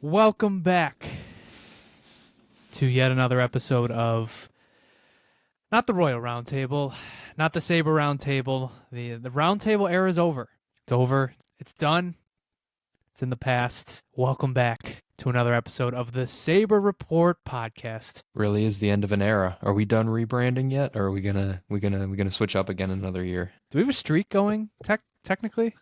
Welcome back to yet another episode of not the Royal Roundtable, not the Sabre Roundtable. The Roundtable era is over. It's over. It's done. It's in the past. Welcome back to another episode of the Sabre Report podcast. Really is the end of an era. Are we done rebranding yet, or are we gonna switch up again in another year? Do we have a streak going technically?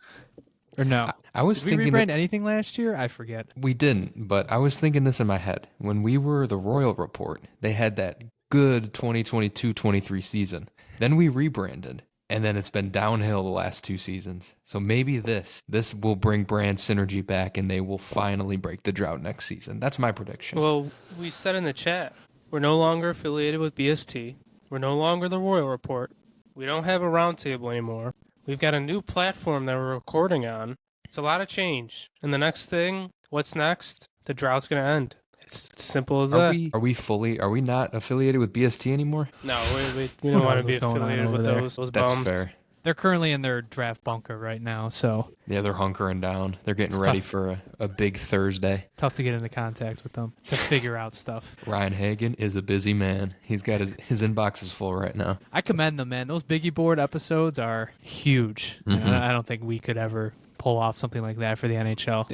Or no? I was Did we thinking rebrand anything last year? I forget. we didn't, but I was thinking this in my head. When we were the Royal Report, they had that good 2022-23 season. Then we rebranded, and then it's been downhill the last two seasons. So maybe this will bring brand synergy back, and they will finally break the drought next season. That's my prediction. Well, we said in the chat, we're no longer affiliated with BST. We're no longer the Royal Report. We don't have a roundtable anymore. We've got a new platform that we're recording on. It's a lot of change. And the next thing, what's next? The drought's going to end. It's simple as that. Are we not affiliated with BST anymore? No, we don't want to be what's going on affiliated over with there. those That's bums. fair. They're currently in their draft bunker right now, so Yeah, they're hunkering down. They're getting It's ready tough. for a big Thursday. tough to get into contact with them to figure out stuff. Ryan Hagan is a busy man. He's got his inbox is full right now. I commend them, man. Those Biggie Board episodes are huge. Mhm. I don't think we could ever pull off something like that for the NHL.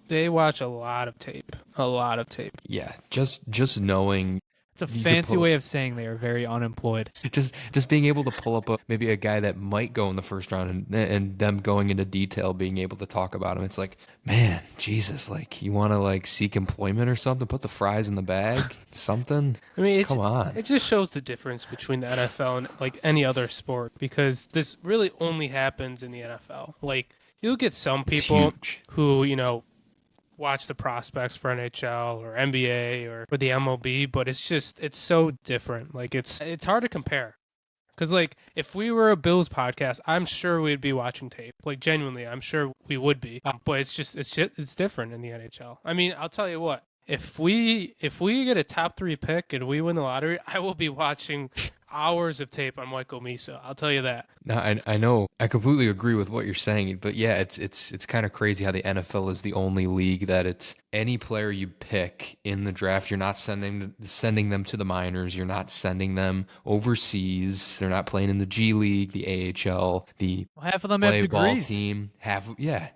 They watch a lot of tape. A lot of tape. Yeah, just knowing, It's a You could fancy pull- way of saying they are very unemployed. just being able to pull up maybe a guy that might go in the first round and them going into detail, being able to talk about him. It's like, man, Jesus, like you want to like seek employment or something? Put the fries in the bag, something. I mean, Come on. It just shows the difference between the NFL and like any other sport because this really only happens in the NFL. Like you'll get some It's people huge. who, watch the prospects for NHL or NBA or for the MLB, but it's so different. Like it's hard to compare. Cuz like if we were a Bills podcast, I'm sure we'd be watching tape. Like genuinely, I'm sure we would be. But it's different in the NHL. I mean, I'll tell you what. If we get a top 3 pick and we win the lottery, I will be watching hours of tape on Michael Misa. I'll tell you that. No, I know. I completely agree with what you're saying, but yeah, it's kind of crazy how the NFL is the only league that it's any player you pick in the draft, you're not sending them to the minors, you're not sending them overseas, they're not playing in the G League, the AHL, the Half of them have play ball degrees. team.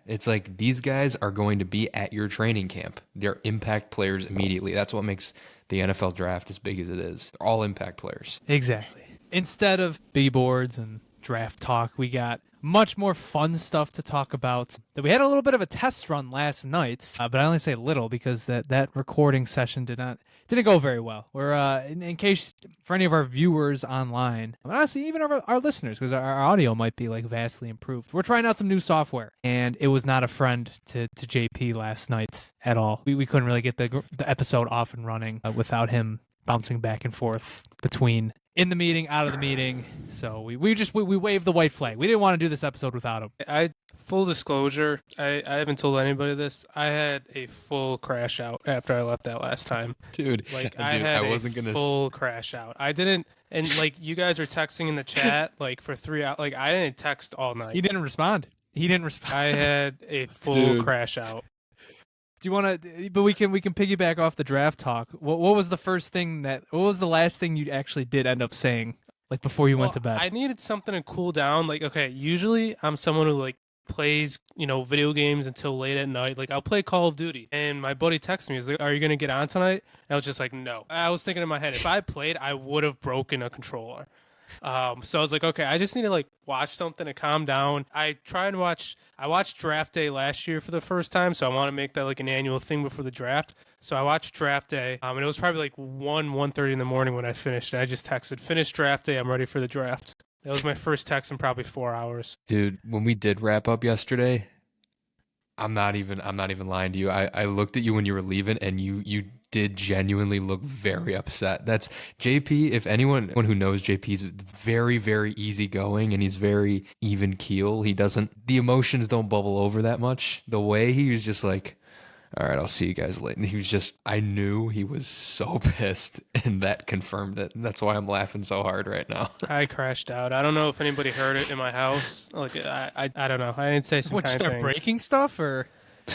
It's like these guys are going to be at your training camp. They're impact players immediately. That's what makes the NFL draft as big as it is. They're all impact players. Exactly. Instead of Biggie Boards and draft talk, we got much more fun stuff to talk about. That we had a little bit of a test run last night, but I only say little because that recording session didn't go very well. We're in case for any of our viewers online, but honestly, even our listeners, because our audio might be like vastly improved. We're trying out some new software, and it was not a friend to JP last night at all. We couldn't really get the episode off and running without him bouncing back and forth between in the meeting, out of the meeting. So we waved the white flag. We didn't want to do this episode without him. Full disclosure, I haven't told anybody this. I had a full crash out after I left that last time. Dude, I had wasn't a gonna full crash out. I didn't, and like you guys are texting in the chat like for 3 hours. Like I didn't text all night. He didn't respond. I had a full Dude. crash out. Do you want to? But we can piggyback off the draft talk. What was the first thing what was the last thing you actually did end up saying, like before you went to bed? I needed something to cool down. Like, okay, usually I'm someone who like plays, video games until late at night. Like I'll play Call of Duty. And my buddy texted me, he's like, "Are you gonna get on tonight?" And I was just like, no. I was thinking in my head, if I played, I would have broken a controller. So I was like, okay, I just need to like watch something to calm down. I watched Draft Day last year for the first time, so I want to make that like an annual thing before the draft. So I watched Draft Day, and it was probably like 1:30 in the morning when I finished. And I just texted, "Finish Draft Day, I'm ready for the draft." That was my first text in probably 4 hours. Dude, when we did wrap up yesterday, I'm not even lying to you. I looked at you when you were leaving, and you did genuinely look very upset. That's JP. If anyone who knows JP is very, very easygoing, and he's very even keel. The emotions don't bubble over that much. The way he was just like, all right, I'll see you guys later. And I knew he was so pissed, and that confirmed it. And that's why I'm laughing so hard right now. I crashed out. I don't know if anybody heard it in my house. Like I don't know. I didn't say some What, you kind start of things. breaking stuff or?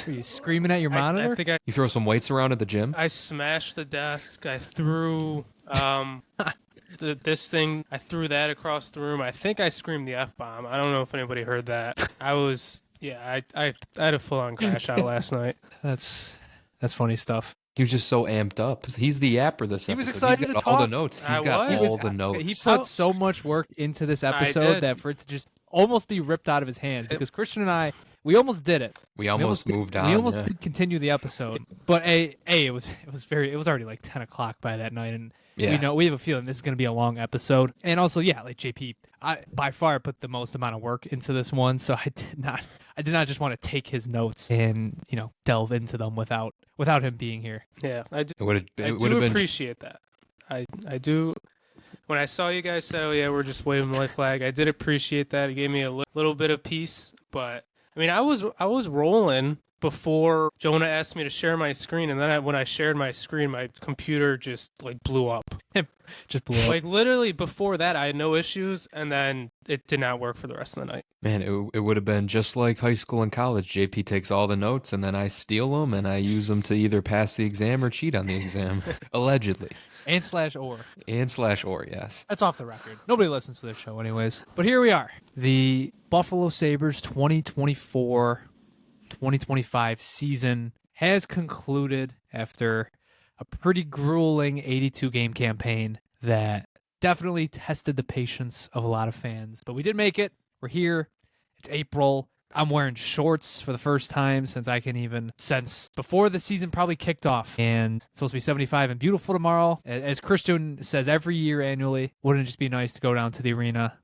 Are you screaming at your I monitor? think You throw some weights around at the gym? I smashed the desk. I threw this thing. I threw that across the room. I think I screamed the F-bomb. I don't know if anybody heard that. I had a full-on crash out last night. That's funny stuff. He was just so amped up. He's the yapper this He was episode. excited He's got to all the talk. notes. I He's got was. all the notes. He put so much work into this episode did. that for it to just almost be ripped out of his hand, because Christian and I, we almost did it. We almost moved on. We almost yeah. did continue the episode, but it was already like 10 o'clock by that night, and Yeah. we have a feeling this is going to be a long episode. And also, yeah, like JP, I by far put the most amount of work into this one, so I did not just want to take his notes and delve into them without him being here. Yeah, I do. It would have been. Appreciate that. I do. When I saw you guys say, "Oh yeah, we're just waving the white flag," I did appreciate that. It gave me a little bit of peace. But I mean, I was rolling before Jonah asked me to share my screen, and then when I shared my screen, my computer just like blew up. Just blew up. Like literally before that, I had no issues, and then it did not work for the rest of the night. Man, it would have been just like high school and college. JP takes all the notes, and then I steal them, and I use them to either pass the exam or cheat on the exam, allegedly. And/or. And/or, yes. That's off the record. Nobody listens to this show anyways. But here we are. The Buffalo Sabres 2024-2025 season has concluded after a pretty grueling 82-game campaign that definitely tested the patience of a lot of fans. But we did make it. We're here. It's April. I'm wearing shorts for the first time since before the season probably kicked off. And it's supposed to be 75 and beautiful tomorrow. As Christian says every year annually, wouldn't it just be nice to go down to the arena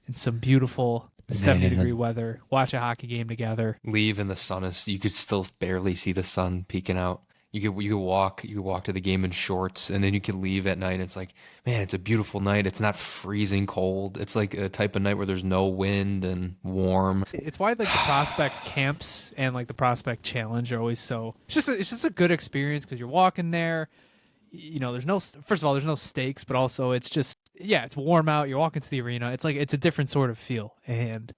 in some beautiful 70-degree weather, watch a hockey game together. Leave and the sun is, you could still barely see the sun peeking out. You could walk to the game in shorts, and then you could leave at night. And it's like, man, it's a beautiful night. It's not freezing cold. It's like a type of night where there's no wind and warm. It's why like the prospect camps and like the prospect challenge are always so. It's just a good experience because you're walking there. There's no, first of all, there's no stakes, but also it's just, it's warm out. You're walking to the arena. It's like, it's a different sort of feel. And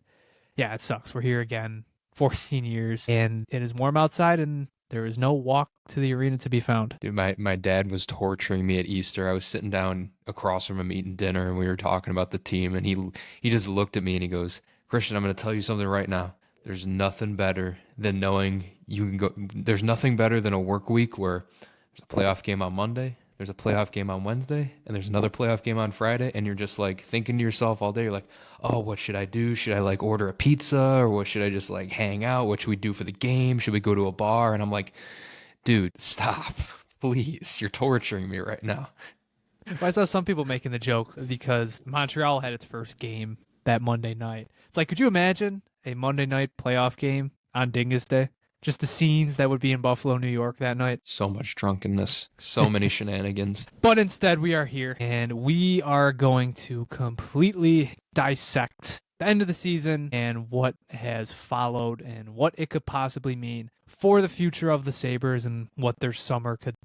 yeah, it sucks. We're here again, 14 years, and it is warm outside, and there is no walk to the arena to be found. Dude, my dad was torturing me at Easter. I was sitting down across from him eating dinner, and we were talking about the team, and he just looked at me and he goes, Christian, I'm going to tell you something right now. There's nothing better than knowing you can go. There's nothing better than a work week where there's a playoff game on Monday, there's a playoff game on Wednesday, and there's another playoff game on Friday, and you're just like thinking to yourself all day, you're like, oh, what should I do? Should I like order a pizza, or what should I just like hang out? What should we do for the game? Should we go to a bar? And I'm like, dude, stop, please. You're torturing me right now. I saw some people making the joke because Montreal had its first game that Monday night. It's like, could you imagine a Monday night playoff game on Dingus Day? Just the scenes that would be in Buffalo, New York that night. So much drunkenness, so many shenanigans. But instead, we are here, and we are going to completely dissect the end of the season and what has followed and what it could possibly mean for the future of the Sabres and what their summer could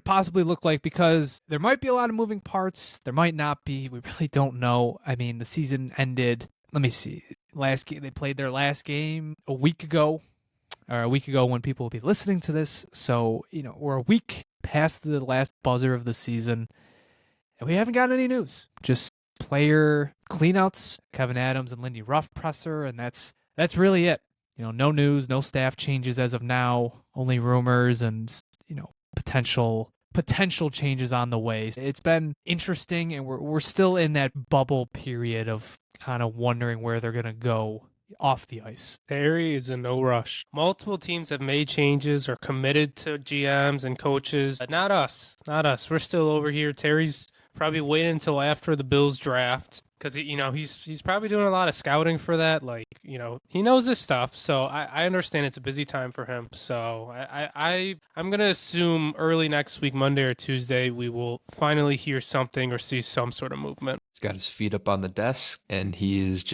possibly look like, because there might be a lot of moving parts. There might not be. We really don't know. I mean, the season ended, let me see, they played their last game a week ago when people will be listening to this. So, we're a week past the last buzzer of the season, and we haven't got any news. Just player cleanouts, Kevyn Adams and Lindy Ruff presser, and that's really it. No news, no staff changes as of now, only rumors and, potential changes on the way. It's been interesting, and we're still in that bubble period of kind of wondering where they're going to go off the ice. Terry is in no rush. Multiple teams have made changes or committed to GMs and coaches. But not us. We're still over here. Terry's probably waiting until after the Bills draft, because he's probably doing a lot of scouting for that. Like, he knows his stuff. So I understand it's a busy time for him. So I'm gonna assume early next week, Monday or Tuesday, we will finally hear something or see some sort of movement. He's got his feet up on the desk, and he's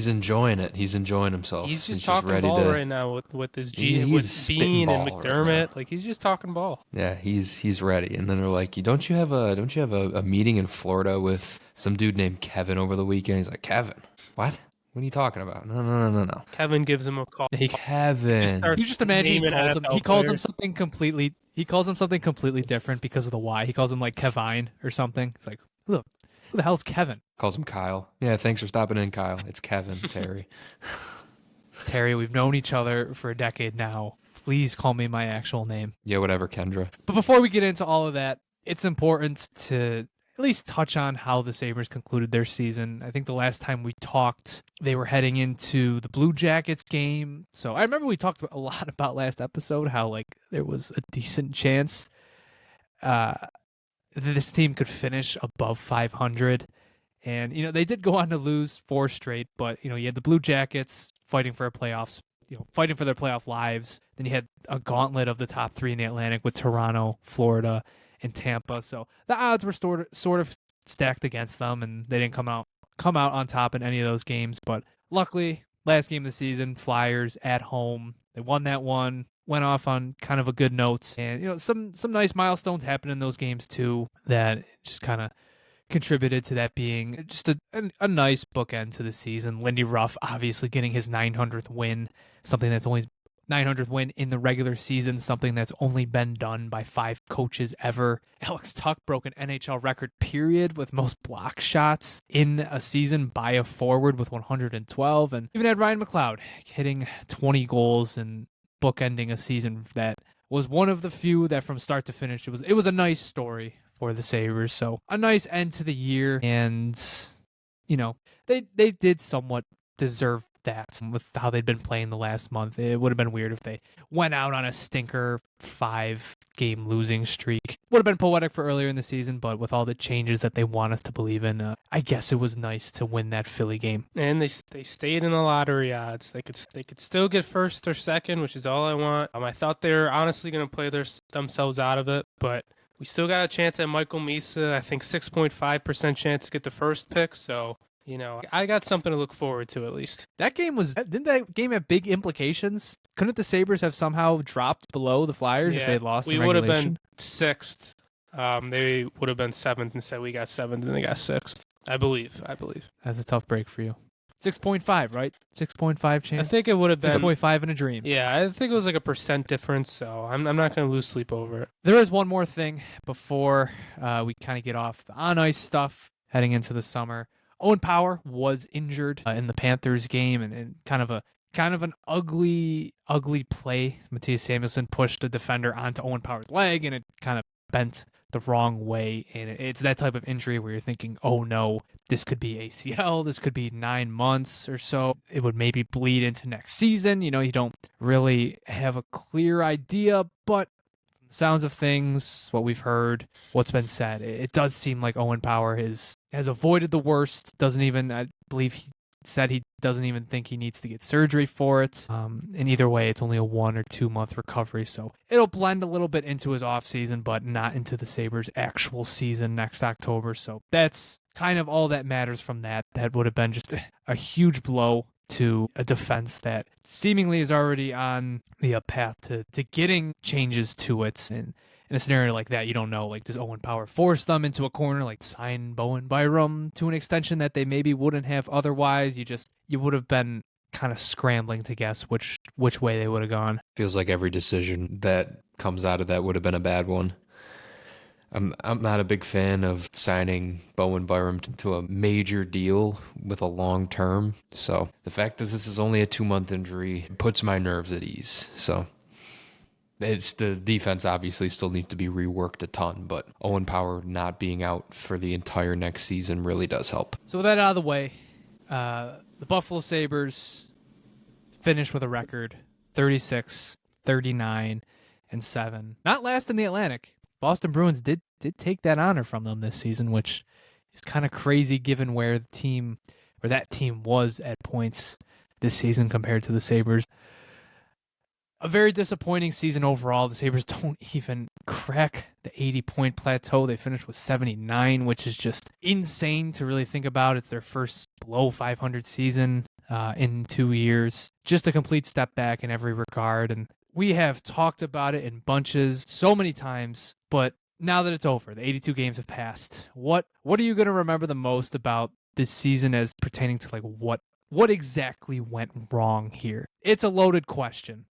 enjoying it. He's enjoying himself. He's just talking ready ball right now with his with Bean and McDermott. Right, like, he's just talking ball. Yeah, he's ready. And then they're like, don't you have a meeting in Florida with some dude named Kevin over the weekend? He's like, Kevin? What? What are you talking about? No. Kevin gives him a call. Kevin. starts You just imagine he naming calls him. NFL He calls him players. something completely. He calls him something completely different because of the Y. He calls him like Kevine or something. It's like, who the hell's Kevin? Calls him Kyle. Yeah, thanks for stopping in, Kyle. It's Kevin, Terry. Terry, we've known each other for a decade now. Please call me my actual name. Yeah, whatever, Kendra. But before we get into all of that, it's important to at least touch on how the Sabres concluded their season. I think the last time we talked, they were heading into the Blue Jackets game. So I remember we talked a lot about last episode, how like there was a decent chance that this team could finish above 500. And, they did go on to lose 4 straight, but, you had the Blue Jackets fighting for a playoffs, fighting for their playoff lives. Then you had a gauntlet of the top 3 in the Atlantic with Toronto, Florida, and Tampa. So the odds were sort of stacked against them, and they didn't come out on top in any of those games. But luckily, last game of the season, Flyers at home, they won that one. Went off on kind of a good note, and some nice milestones happened in those games too that just kind of contributed to that being just a nice bookend to the season. Lindy Ruff obviously getting his 900th win, something that's only 900th win in the regular season, something that's only been done by 5 coaches ever. Alex Tuch broke an NHL record period with most block shots in a season by a forward with 112, and even had Ryan McLeod hitting 20 goals and bookending a season that was one of the few that from start to finish, it was a nice story for the Sabres. So a nice end to the year, and they did somewhat deserve that with how they'd been playing the last month. It would have been weird if they went out on a stinker 5-game losing streak. Would have been poetic for earlier in the season, but with all the changes that they want us to believe in, I guess it was nice to win that Philly game. And they stayed in the lottery odds. They could still get first or second, which is all I want. I thought they were honestly going to play themselves out of it, but we still got a chance at Michael Misa. I think 6.5% chance to get the first pick. So, I got something to look forward to at least. Didn't that game have big implications? Couldn't the Sabres have somehow dropped below the Flyers if they had lost in regulation? We would have been 6th. They would have been 7th instead. We got 7th and they got 6th. I believe. That's a tough break for you. 6.5, right? 6.5 chance? I think it would have been 6.5 in a dream. Yeah, I think it was like a percent difference, so I'm not going to lose sleep over it. There is one more thing before we kind of get off the on-ice stuff heading into the summer. Owen Power was injured in the Panthers game, and kind of an ugly play. Matthias Samuelsson pushed a defender onto Owen Power's leg, and it kind of bent the wrong way. And it's that type of injury where you're thinking, oh no, this could be ACL, this could be 9 months or so. It would maybe bleed into next season. You don't really have a clear idea, but sounds of things, what we've heard, what's been said, it does seem like Owen Power has avoided the worst. I believe he said he doesn't even think he needs to get surgery for it. And either way, it's only a 1 or 2 month recovery, so it'll blend a little bit into his off season, but not into the Sabres' actual season next October. So that's kind of all that matters from that. That would have been just a huge blow to a defense that seemingly is already on the path to getting changes to it. And in a scenario like that, you don't know, like, does Owen Power force them into a corner, like sign Bowen Byram to an extension that they maybe wouldn't have otherwise? You would have been kind of scrambling to guess which way they would have gone. Feels like every decision that comes out of that would have been a bad one. I'm not a big fan of signing Bowen Byram to a major deal with a long term. So the fact that this is only a 2-month injury puts my nerves at ease. So it's the defense obviously still needs to be reworked a ton, but Owen Power not being out for the entire next season really does help. So with that out of the way, the Buffalo Sabres finished with a record 36, 39, and 7. Not last in the Atlantic. Boston Bruins did take that honor from them this season, which is kind of crazy given where that team was at points this season compared to the Sabres. A very disappointing season overall. The Sabres don't even crack the 80-point plateau. They finished with 79, which is just insane to really think about. It's their first below 500 season in 2 years. Just a complete step back in every regard, and we have talked about it in bunches so many times, but now that it's over, the 82 games have passed. What are you going to remember the most about this season as pertaining to like what what exactly went wrong here? It's a loaded question.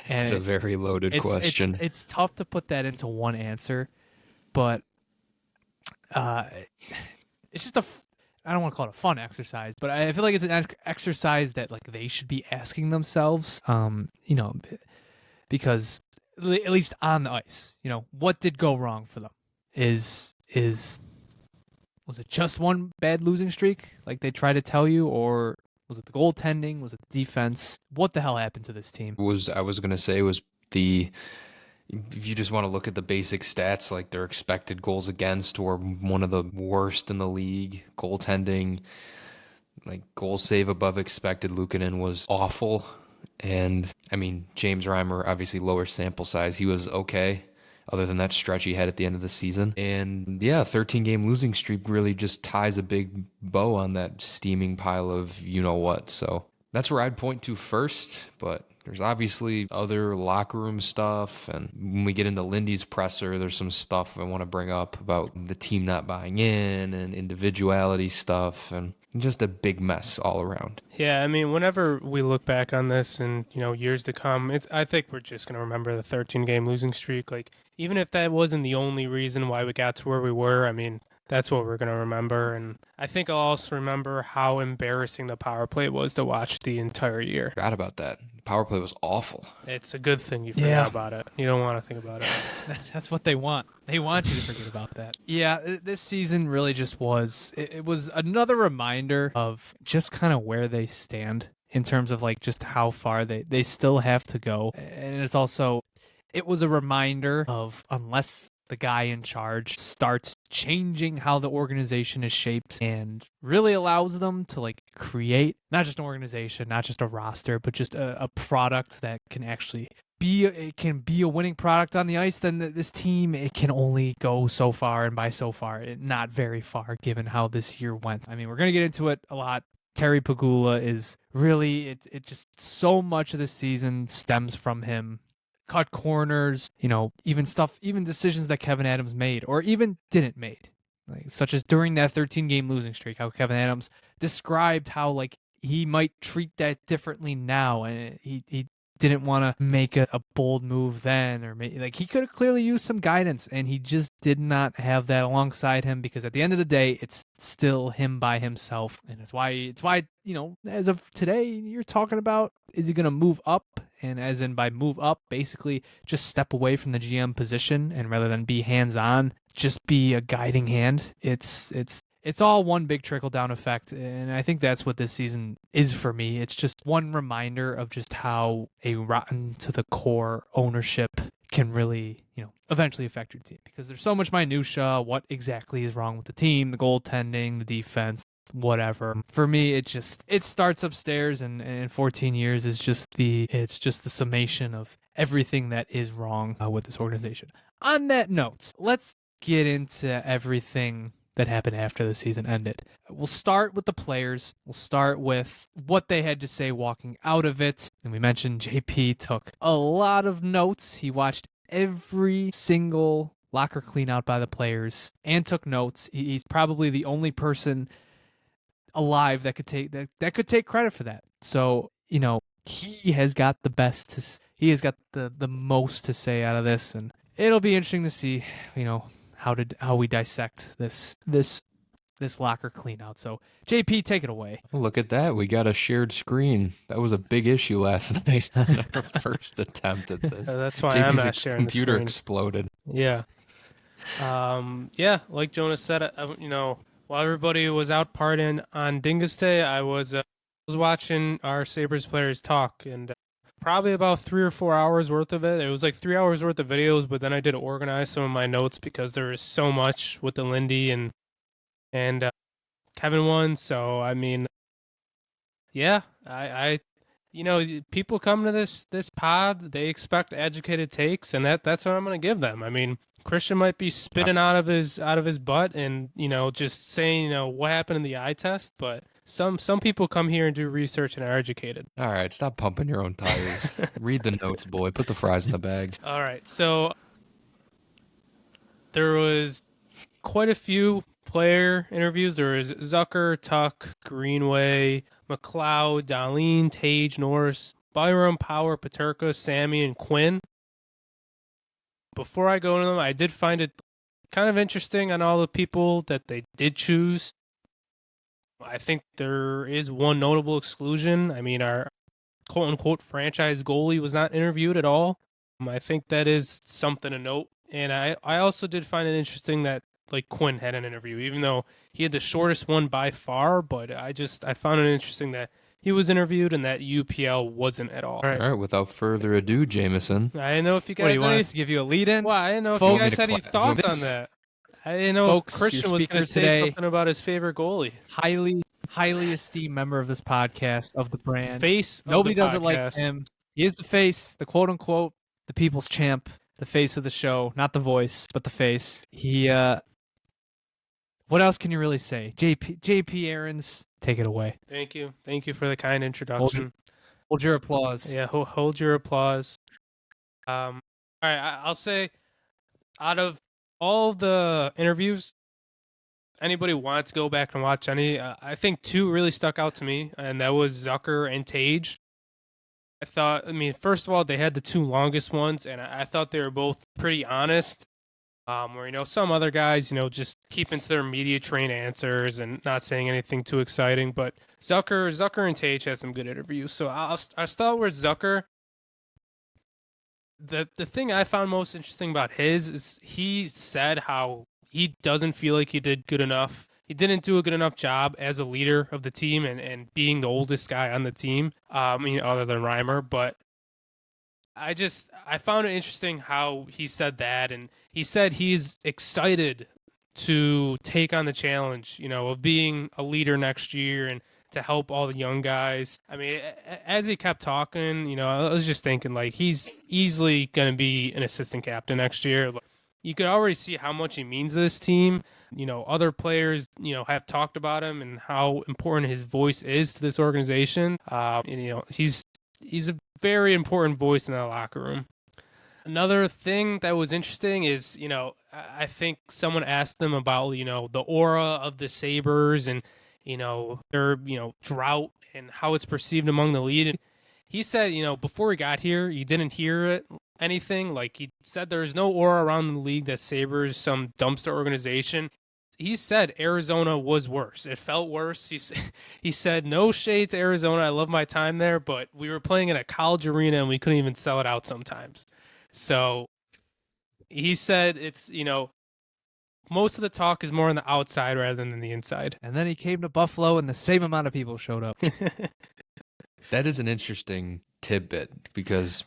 And It's a very loaded question. It's tough to put that into one answer, but it's just I don't want to call it a fun exercise, but I feel like it's an exercise that like they should be asking themselves, because at least on the ice, what did go wrong for them? Was it just one bad losing streak, like they try to tell you, or was it the goaltending? Was it the defense? What the hell happened to this team? I was gonna say was if you just want to look at the basic stats, like their expected goals against were one of the worst in the league. Goaltending, like goal save above expected, Luukkonen was awful. And I mean, James Reimer, obviously lower sample size, he was okay, other than that stretch he had at the end of the season. And yeah, 13-game losing streak really just ties a big bow on that steaming pile of you-know-what. So that's where I'd point to first, but there's obviously other locker room stuff. And when we get into Lindy's presser, there's some stuff I want to bring up about the team not buying in and individuality stuff and just a big mess all around. Yeah, I mean, whenever we look back on this and, years to come, I think we're just going to remember the 13-game losing streak. Like, even if that wasn't the only reason why we got to where we were, I mean, that's what we're going to remember. And I think I'll also remember how embarrassing the power play was to watch the entire year. Forgot about that. Power play was awful. It's a good thing you forgot about it. You don't want to think about it. That's what they want. They want you to forget about that. Yeah, this season really just was. It was another reminder of just kind of where they stand in terms of like just how far they still have to go. And it was a reminder of, unless the guy in charge starts changing how the organization is shaped and really allows them to like create not just an organization, not just a roster, but just a product that can actually be a winning product on the ice, then this team, it can only go so far, and by so far, not very far given how this year went. I mean, we're going to get into it a lot. Terry Pegula is really, it just so much of this season stems from him. Cut corners, even decisions that Kevyn Adams made or even didn't made, like such as during that 13-game losing streak, how Kevyn Adams described how like he might treat that differently now, and he didn't want to make a bold move then, or like he could have clearly used some guidance, and he just did not have that alongside him, because at the end of the day, it's still him by himself, and it's why as of today, you're talking about, is he going to move up? And as in by move up, basically just step away from the GM position, and rather than be hands-on, just be a guiding hand. It's all one big trickle-down effect, and I think that's what this season is for me. It's just one reminder of just how a rotten-to-the-core ownership can really, eventually affect your team, because there's so much minutia. What exactly is wrong with the team, the goaltending, the defense, whatever. For me, it starts upstairs, and in 14 years is just the summation of everything that is wrong with this organization. On that note, let's get into everything that happened after the season ended. We'll start with the players. We'll start with what they had to say walking out of it. And we mentioned JP took a lot of notes. He watched every single locker clean out by the players and took notes. He's probably the only person alive that could take credit for that. So, he has got the most to say out of this, and it'll be interesting to see, how we dissect this locker clean out. So JP, take it away. Look at that. We got a shared screen. That was a big issue last night on our first attempt at this. That's why JP's I'm not sharing the computer screen. exploded. Yeah. Like Jonas said, while everybody was out partying on Dingus Day, I was watching our Sabres players talk, and probably about 3 or 4 hours worth of it. It was like 3 hours worth of videos, but then I did organize some of my notes because there is so much with the Lindy and Kevyn one. So I mean, yeah, I people come to this pod, they expect educated takes, and that's what I'm going to give them. I mean, Christian might be spitting out of his butt and just saying what happened in the eye test, but some people come here and do research and are educated. All right, stop pumping your own tires. Read the notes, boy. Put the fries in the bag. All right, so there was quite a few player interviews, there is Zucker, Tuck, Greenway, McLeod, Darlene, Tage, Norris, Byram, Power, Paterka, Sammy, and Quinn. Before I go into them, I did find it kind of interesting on all the people that they did choose. I think there is one notable exclusion. I mean, our quote-unquote franchise goalie was not interviewed at all. I think that is something to note. And I also did find it interesting that like Quinn had an interview, even though he had the shortest one by far. But I found it interesting that he was interviewed and that UPL wasn't at all. All right, without further ado, Jameson. I didn't know if you guys What do you want us to give you a lead in? Well, I didn't know if Folks, you guys had any thoughts on that. I didn't know Folks, if Christian your was going speaker to say today- something about his favorite goalie. Highly esteemed member of this podcast, of the brand. Face. Nobody of the does it like podcast. him. He is the face, the quote unquote, the people's champ, the face of the show, not the voice, but the face. He what else can you really say? JP Aaron's, take it away. Thank you for the kind introduction. Hold your applause. Yeah, hold your applause. All right, I'll say, out of all the interviews, anybody wants to go back and watch any, I think two really stuck out to me, and that was Zucker and Tage. I mean, first of all, they had the two longest ones, and I thought they were both pretty honest. Where, some other guys, just keeping to their media trained answers and not saying anything too exciting. But Zucker and Tage had some good interviews. So I'll start with Zucker. The thing I found most interesting about his is he said how he doesn't feel like he did good enough. He didn't do a good enough job as a leader of the team and being the oldest guy on the team, other than Reimer. But I found it interesting how he said that, and he said he's excited to take on the challenge, of being a leader next year and to help all the young guys. I mean, as he kept talking, I was just thinking, like, he's easily going to be an assistant captain next year. You could already see how much he means to this team. Other players, have talked about him and how important his voice is to this organization. He's a very important voice in that locker room. Another thing that was interesting is, I think someone asked them about, the aura of the Sabres and, their, drought and how it's perceived among the league. And he said, before he got here, he didn't hear anything. Like, he said there's no aura around the league that Sabres some dumpster organization. He said Arizona was worse. It felt worse. He said, no shade to Arizona. I love my time there, but we were playing in a college arena and we couldn't even sell it out sometimes. So he said it's, most of the talk is more on the outside rather than the inside. And then he came to Buffalo and the same amount of people showed up. That is an interesting tidbit because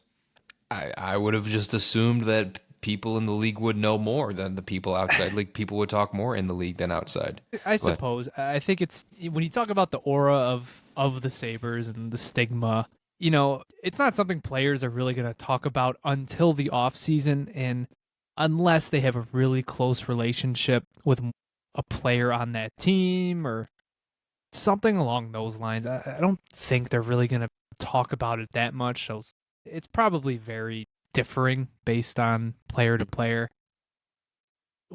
I would have just assumed that people in the league would know more than the people outside. Like, people would talk more in the league than outside. I suppose. I think it's when you talk about the aura of the Sabres and the stigma, it's not something players are really going to talk about until the off season, and unless they have a really close relationship with a player on that team or something along those lines. I don't think they're really going to talk about it that much. So it's probably very differing based on player to player.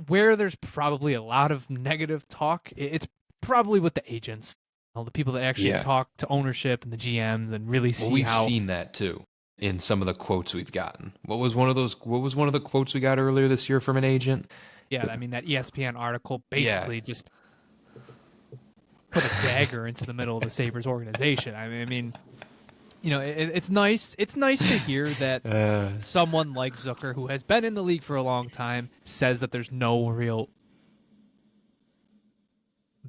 Where there's probably a lot of negative talk, it's probably with the agents, the people that actually talk to ownership and the GMs and really see we've how. seen that too in some of the quotes we've gotten. What was one of the quotes we got earlier this year from an agent? Yeah, I mean, that ESPN article basically just put a dagger into the middle of the Sabres organization. I mean, it's nice. It's nice to hear that someone like Zucker, who has been in the league for a long time, says that there's no real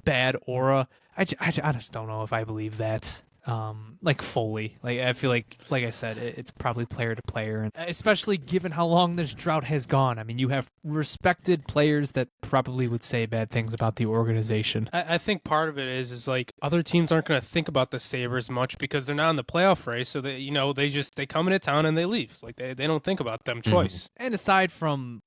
bad aura. I just don't know if I believe that. Fully. I feel like I said, it's probably player to player, and especially given how long this drought has gone. I mean, you have respected players that probably would say bad things about the organization. I think part of it is like other teams aren't going to think about the Sabres much because they're not in the playoff race. So they come into town and they leave. Like they don't think about them twice. And aside from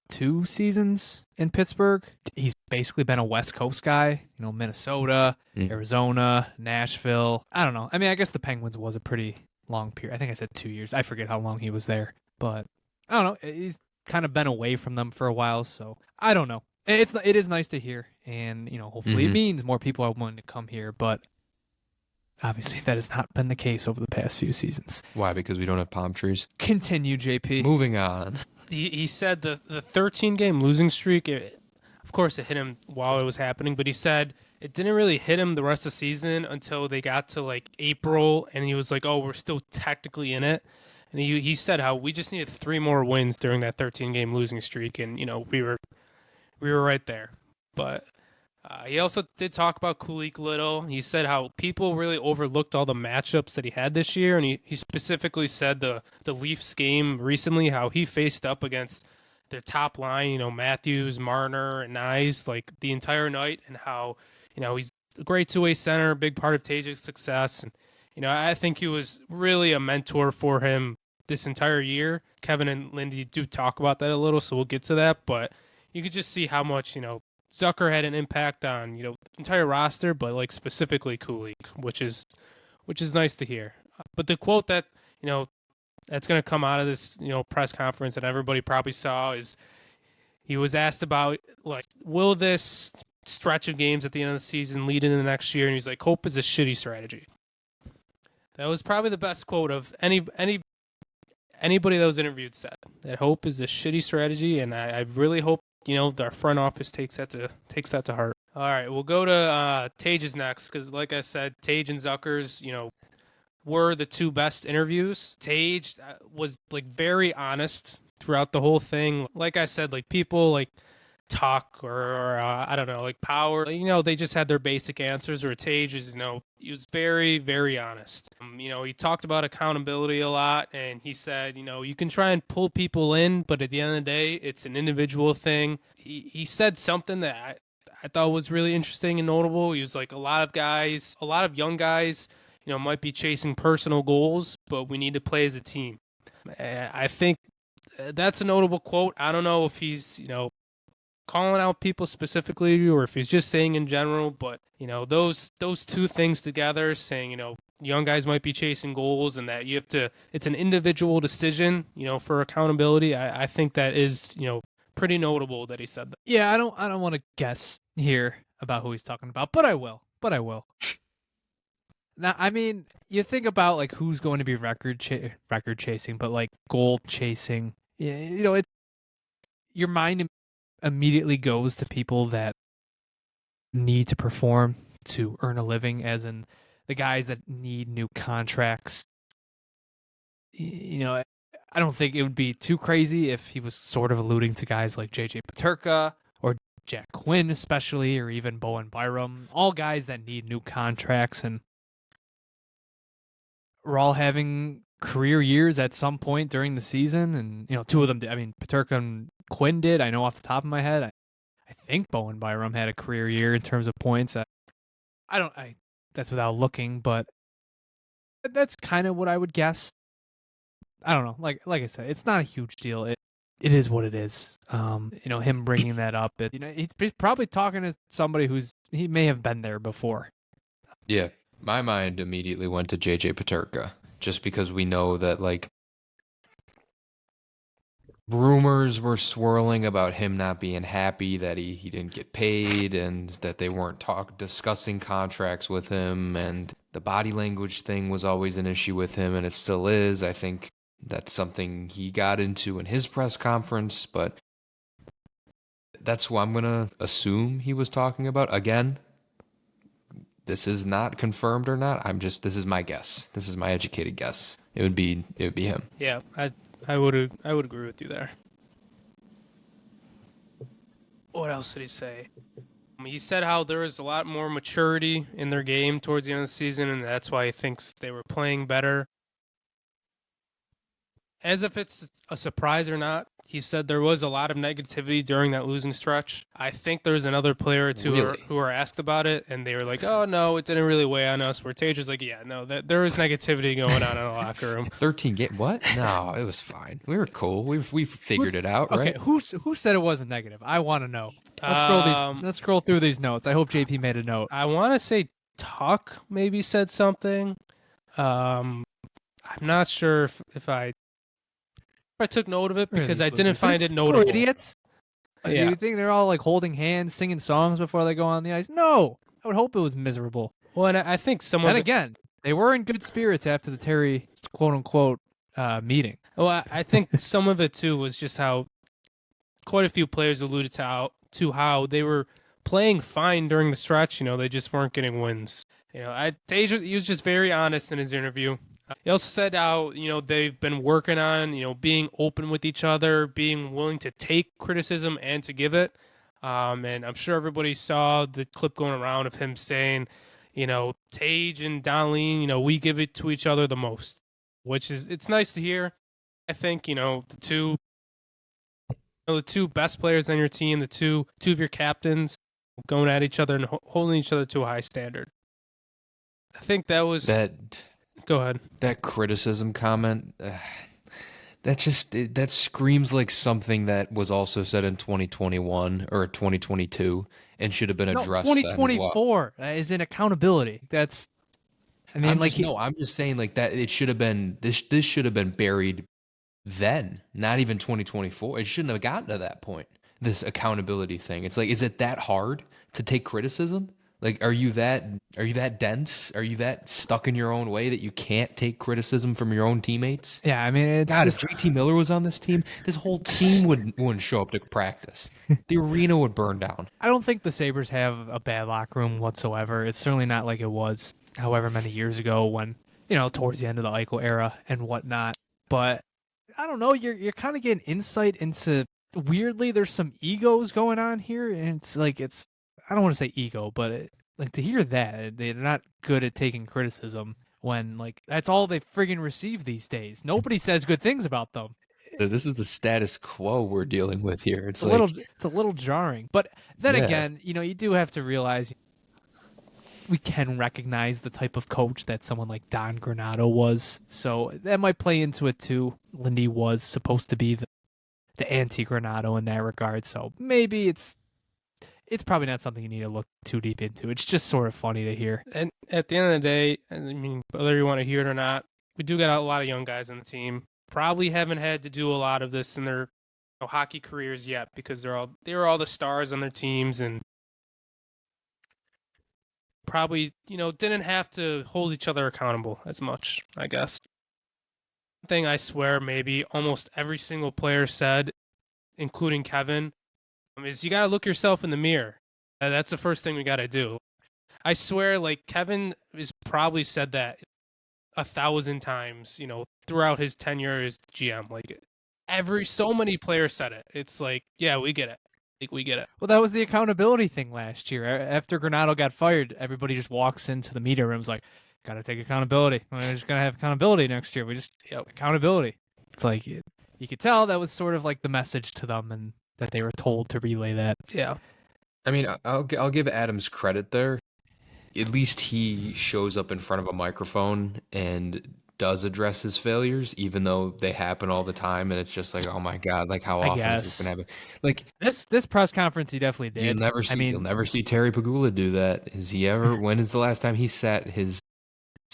2 seasons in Pittsburgh, he's basically been a West Coast guy. Minnesota, Arizona, Nashville. I don't know. I mean, I guess the Penguins was a pretty long period. I think I said 2 years. I forget how long he was there. But I don't know. He's kind of been away from them for a while, so I don't know. It is nice to hear, and hopefully it means more people are willing to come here. But obviously, that has not been the case over the past few seasons. Why? Because we don't have palm trees. Continue, JP. Moving on. He said the 13-game losing streak, of course it hit him while it was happening, but he said it didn't really hit him the rest of the season until they got to like April, and he was like, oh, we're still technically in it. And he said how we just needed 3 more wins during that 13-game losing streak, and we were right there. But he also did talk about Kulik a little. He said how people really overlooked all the matchups that he had this year, and he specifically said the Leafs game recently, how he faced up against their top line, Matthews, Marner, and Nyes, like the entire night, and how he's a great two-way center, a big part of Tajic's success, and I think he was really a mentor for him this entire year. Kevyn and Lindy do talk about that a little, so we'll get to that, but you could just see how much Zucker had an impact on the entire roster, but like specifically Kulik, which is nice to hear. But the quote that that's going to come out of this press conference that everybody probably saw is he was asked about like, will this stretch of games at the end of the season lead into the next year, and he's like, hope is a shitty strategy. That was probably the best quote of anybody that was interviewed said that hope is a shitty strategy, and I really hope our front office takes that to heart. All right, we'll go to Tage's next, because like I said, Tage and Zucker's, were the 2 best interviews. Tage was like very honest throughout the whole thing. Like I said, like people like talk or I don't know, like power. They just had their basic answers. Or Tage is, he was very, very honest. He talked about accountability a lot, and he said, you can try and pull people in, but at the end of the day, it's an individual thing. He said something that I thought was really interesting and notable. He was like, a lot of young guys, might be chasing personal goals, but we need to play as a team. I think that's a notable quote. I don't know if he's, calling out people specifically or if he's just saying in general, but those 2 things together, saying young guys might be chasing goals and that it's an individual decision for accountability. I think that is pretty notable that he said that. Yeah, I don't want to guess here about who he's talking about, but I will. Now, I mean, you think about like who's going to be record chasing, but like goal chasing. Your mind immediately goes to people that need to perform to earn a living, as in the guys that need new contracts. I don't think it would be too crazy if he was sort of alluding to guys like JJ Peterka or Jack Quinn especially, or even Bowen Byram, all guys that need new contracts, and we're all having career years at some point during the season, and 2 of them did. I mean, Peterka and Quinn did. I know off the top of my head. I think Bowen Byram had a career year in terms of points. That's without looking, but that's kind of what I would guess. I don't know. Like I said, it's not a huge deal. It is what it is. Him bringing that up. He's probably talking to somebody he may have been there before. Yeah, my mind immediately went to JJ Peterka, just because we know that like rumors were swirling about him not being happy that he didn't get paid, and that they weren't discussing contracts with him, and the body language thing was always an issue with him, and it still is. I think that's something he got into in his press conference, but that's who I'm going to assume he was talking about. Again, this is not confirmed or not. This is my guess. This is my educated guess. It would be him. Yeah, I would agree with you there. What else did he say? He said how there was a lot more maturity in their game towards the end of the season, and that's why he thinks they were playing better. As if it's a surprise or not, he said there was a lot of negativity during that losing stretch. I think there's another player or 2 Really? who were asked about it, and they were like, oh, no, it didn't really weigh on us. Where Tage was like, yeah, no, there was negativity going on in the locker room. 13 game? What? No, it was fine. We were cool. We figured it out, right? Okay, who said it wasn't negative? I want to know. Let's scroll through these notes. I hope JP made a note. I want to say Tuck maybe said something. I'm not sure if I took note of it, because I didn't find it notable. Idiots. Do Yeah. you think they're all like holding hands, singing songs before they go on the ice? No. I would hope it was miserable. Well, and I think some Then of it, again, they were in good spirits after the Terry quote unquote meeting. well, I think some of it too was just how quite a few players alluded to how they were playing fine during the stretch. They just weren't getting wins. He was just very honest in his interview. He also said how they've been working on being open with each other, being willing to take criticism and to give it. And I'm sure everybody saw the clip going around of him saying, Tage and Donleen, we give it to each other the most, which is it's nice to hear. I think the two best players on your team, the two of your captains, going at each other and holding each other to a high standard. I think that was That Go ahead. that criticism comment, that screams like something that was also said in 2021 or 2022 and should have been No, addressed then as well. 2024 is in accountability. That's, I mean, I'm just saying like that. It should have been this should have been buried then, not even 2024. It shouldn't have gotten to that point. This accountability thing. It's like, is it that hard to take criticism? Like, are you that dense? Are you that stuck in your own way that you can't take criticism from your own teammates? yeah, I mean, it's God, just, if JT Miller was on this team, this whole team wouldn't show up to practice. The arena would burn down. I don't think the Sabres have a bad locker room whatsoever. It's certainly not like it was however many years ago when, towards the end of the Eichel era and whatnot. But I don't know, you're kind of getting insight into, weirdly, there's some egos going on here, and it's like, I don't want to say ego, but like to hear that they're not good at taking criticism when like that's all they friggin' receive these days. Nobody says good things about them. This is the status quo we're dealing with here. It's a like it's a little jarring. But then Yeah. again, you do have to realize we can recognize the type of coach that someone like Don Granato was. So that might play into it too. Lindy was supposed to be the anti-Granato in that regard. So maybe it's probably not something you need to look too deep into. It's just sort of funny to hear. And at the end of the day, I mean, whether you want to hear it or not, we do got a lot of young guys on the team. Probably haven't had to do a lot of this in their hockey careers yet because they were all the stars on their teams and probably didn't have to hold each other accountable as much, I guess. One thing I swear maybe almost every single player said, including Kevyn, is you got to look yourself in the mirror. That's the first thing we got to do. I swear, like Kevyn has probably said that 1,000 times, throughout his tenure as GM. Like so many players said it. It's like, yeah, we get it. Like we get it. Well, that was the accountability thing last year. After Granato got fired, everybody just walks into the media rooms like, got to take accountability. We're just going to have accountability next year. Accountability. It's like, you could tell that was sort of like the message to them and that they were told to relay that. Yeah. I mean, I'll give Adams credit there. At least he shows up in front of a microphone and does address his failures, even though they happen all the time. And it's just like, oh my God, like how often is this going to happen? Like this press conference, he definitely did. You'll never see Terry Pagula do that. Is he ever? When is the last time he sat his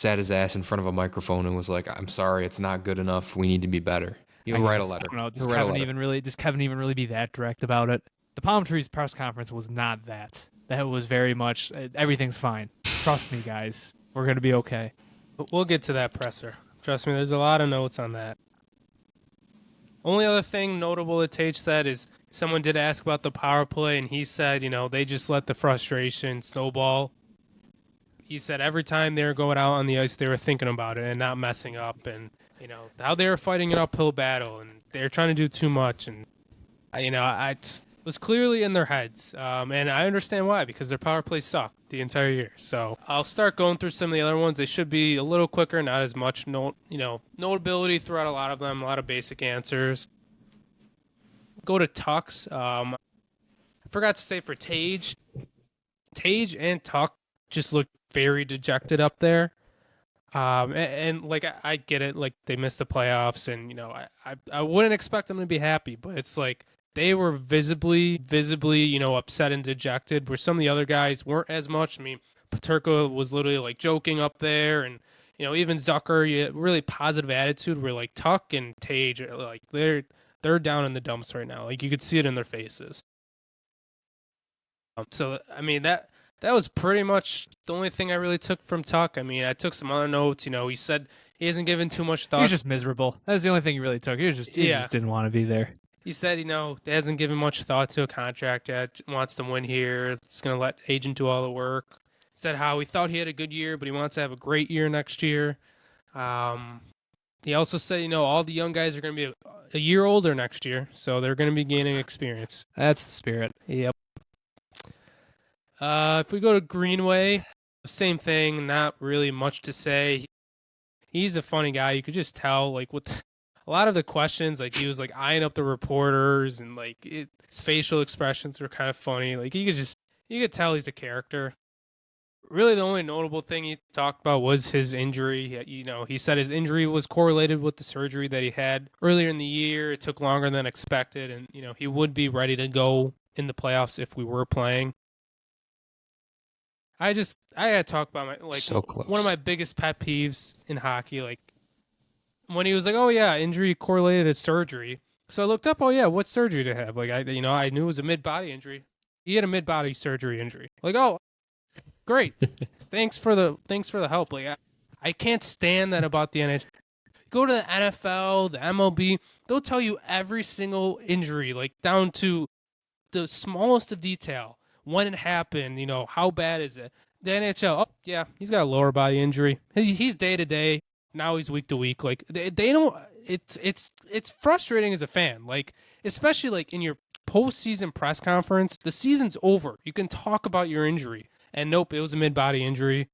ass in front of a microphone and was like, I'm sorry, it's not good enough. We need to be better. He'll write a letter. I don't know. Does Kevyn even really be that direct about it? The Palm Trees press conference was not that. That was very much, everything's fine. Trust me, guys. We're going to be okay. But we'll get to that presser. Trust me, there's a lot of notes on that. Only other thing notable that Tage said is someone did ask about the power play, and he said, they just let the frustration snowball. He said every time they were going out on the ice, they were thinking about it and not messing up, and how they were fighting an uphill battle, and they were trying to do too much, and it was clearly in their heads, and I understand why, because their power play sucked the entire year. So I'll start going through some of the other ones. They should be a little quicker, not as much notability throughout a lot of them, a lot of basic answers. Go to Tucks. I forgot to say for Tage and Tuck just looked very dejected up there. And like I get it, like they missed the playoffs, and I wouldn't expect them to be happy, but it's like they were visibly, upset and dejected, where some of the other guys weren't as much. I mean, Paterka was literally like joking up there, and even Zucker, really positive attitude. Where like Tuck and Tage, like they're down in the dumps right now. Like you could see it in their faces. So I mean that was pretty much the only thing I really took from Tuck. I mean, I took some other notes. He said he hasn't given too much He thought. was just miserable. That's the only thing he really took. He just didn't want to be there. He said, he hasn't given much thought to a contract yet. Wants to win here. It's gonna let agent do all the work. Said how he thought he had a good year, but he wants to have a great year next year. He also said, all the young guys are going to be a year older next year, so they're going to be gaining experience. That's the spirit. Yep. If we go to Greenway, same thing. Not really much to say. He's a funny guy. You could just tell, like, with a lot of the questions, like, he was, like, eyeing up the reporters, and, like, his facial expressions were kind of funny. Like, you could tell he's a character. Really, the only notable thing he talked about was his injury. He said his injury was correlated with the surgery that he had earlier in the year. It took longer than expected, and he would be ready to go in the playoffs if we were playing. I gotta talk about one of my biggest pet peeves in hockey. Like when he was like, "Oh yeah, injury correlated to surgery." So I looked up, "Oh yeah, what surgery to have?" Like I knew it was a mid body injury. He had a mid body surgery injury. Like, oh. Great. Thanks for the help. Like I can't stand that about the NHL. Go to the NFL, the MLB, they'll tell you every single injury, like down to the smallest of detail, when it happened, how bad is it? The NHL, oh yeah, he's got a lower body injury. He's day to day. Now he's week to week. Like they don't. It's frustrating as a fan. Like especially like in your postseason press conference, the season's over. You can talk about your injury. And nope, it was a mid-body injury.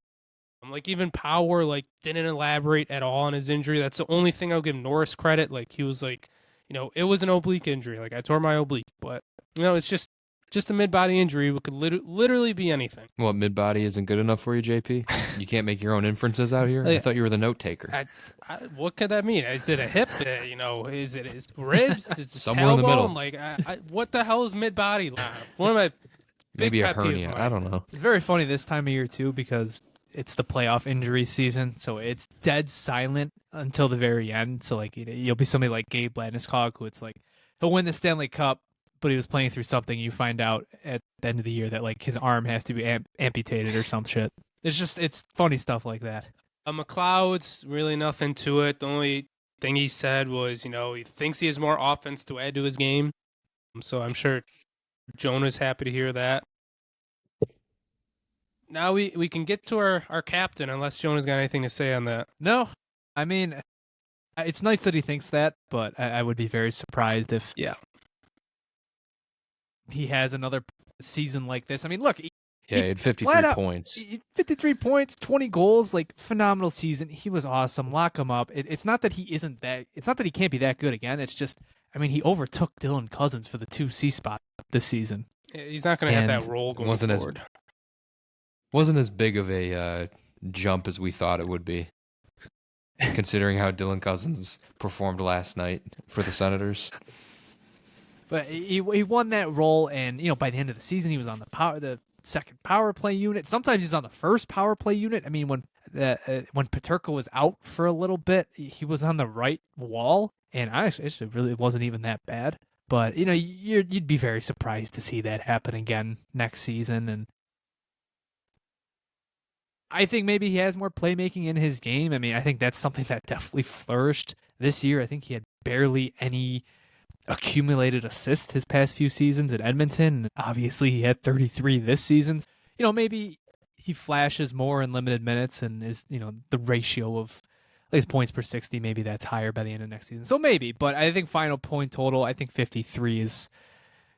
Like even Power didn't elaborate at all on his injury. That's the only thing I'll give Norris credit. Like he was like, it was an oblique injury. Like I tore my oblique, but it's just a mid-body injury. It could literally be anything. What, mid-body isn't good enough for you, JP? You can't make your own inferences out here? I thought you were the note taker. What could that mean? Is it a hip? Is it his ribs? Is it somewhere in the middle? Like what the hell is mid-body? One of my maybe a hernia. I don't know. It's very funny this time of year, too, because it's the playoff injury season. So it's dead silent until the very end. So, you'll be somebody like Gabe Landeskog, who it's like, he'll win the Stanley Cup, but he was playing through something. You find out at the end of the year that, his arm has to be amputated or some shit. It's funny stuff like that. McLeod's really nothing to it. The only thing he said was, he thinks he has more offense to add to his game. So I'm sure Jonah's happy to hear that. Now we can get to our captain, unless Jonah's got anything to say on that. No, I mean, it's nice that he thinks that, but I would be very surprised if he has another season like this. I mean, look. He had 53 points. 53 points, 20 goals, phenomenal season. He was awesome. Lock him up. It's not that he isn't that. It's not that he can't be that good again. It's just, I mean, he overtook Dylan Cousins for the 2C spot this season. He's not going to have that role going forward. Wasn't as big of a jump as we thought it would be, considering how Dylan Cousins performed last night for the Senators. But he won that role, and by the end of the season, he was on the second power play unit. Sometimes he's on the first power play unit. I mean, when Peterka was out for a little bit, he was on the right wall, and it really wasn't even that bad. But you'd be very surprised to see that happen again next season, and I think maybe he has more playmaking in his game. I mean, I think that's something that definitely flourished this year. I think he had barely any accumulated assists his past few seasons at Edmonton. Obviously, he had 33 this season. Maybe he flashes more in limited minutes and is, the ratio of his points per 60, maybe that's higher by the end of next season. So maybe, but I think final point total, I think 53 is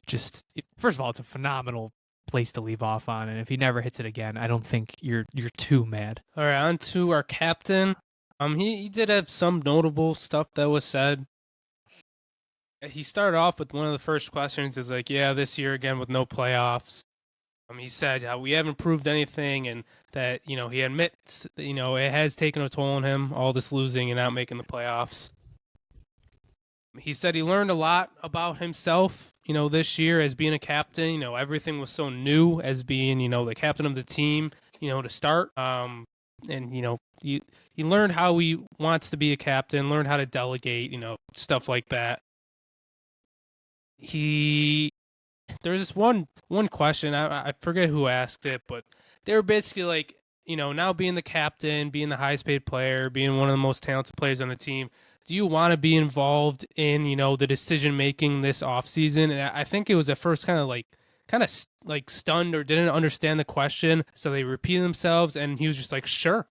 just, first of all, it's a phenomenal place to leave off on, and if he never hits it again, I don't think you're too mad. All right, on to our captain. He did have some notable stuff that was said. He started off with one of the first questions is like, yeah, this year again with no playoffs. He said how we haven't proved anything, and that he admits that, it has taken a toll on him, all this losing and not making the playoffs. He said he learned a lot about himself, this year as being a captain. Everything was so new as being, the captain of the team, to start. And, he learned how he wants to be a captain, learned how to delegate, stuff like that. The there's this one question. I forget who asked it, but they were basically like, now being the captain, being the highest paid player, being one of the most talented players on the team, do you want to be involved in, the decision making this offseason? And I think it was at first kind of stunned or didn't understand the question. So they repeated themselves and he was just like, sure.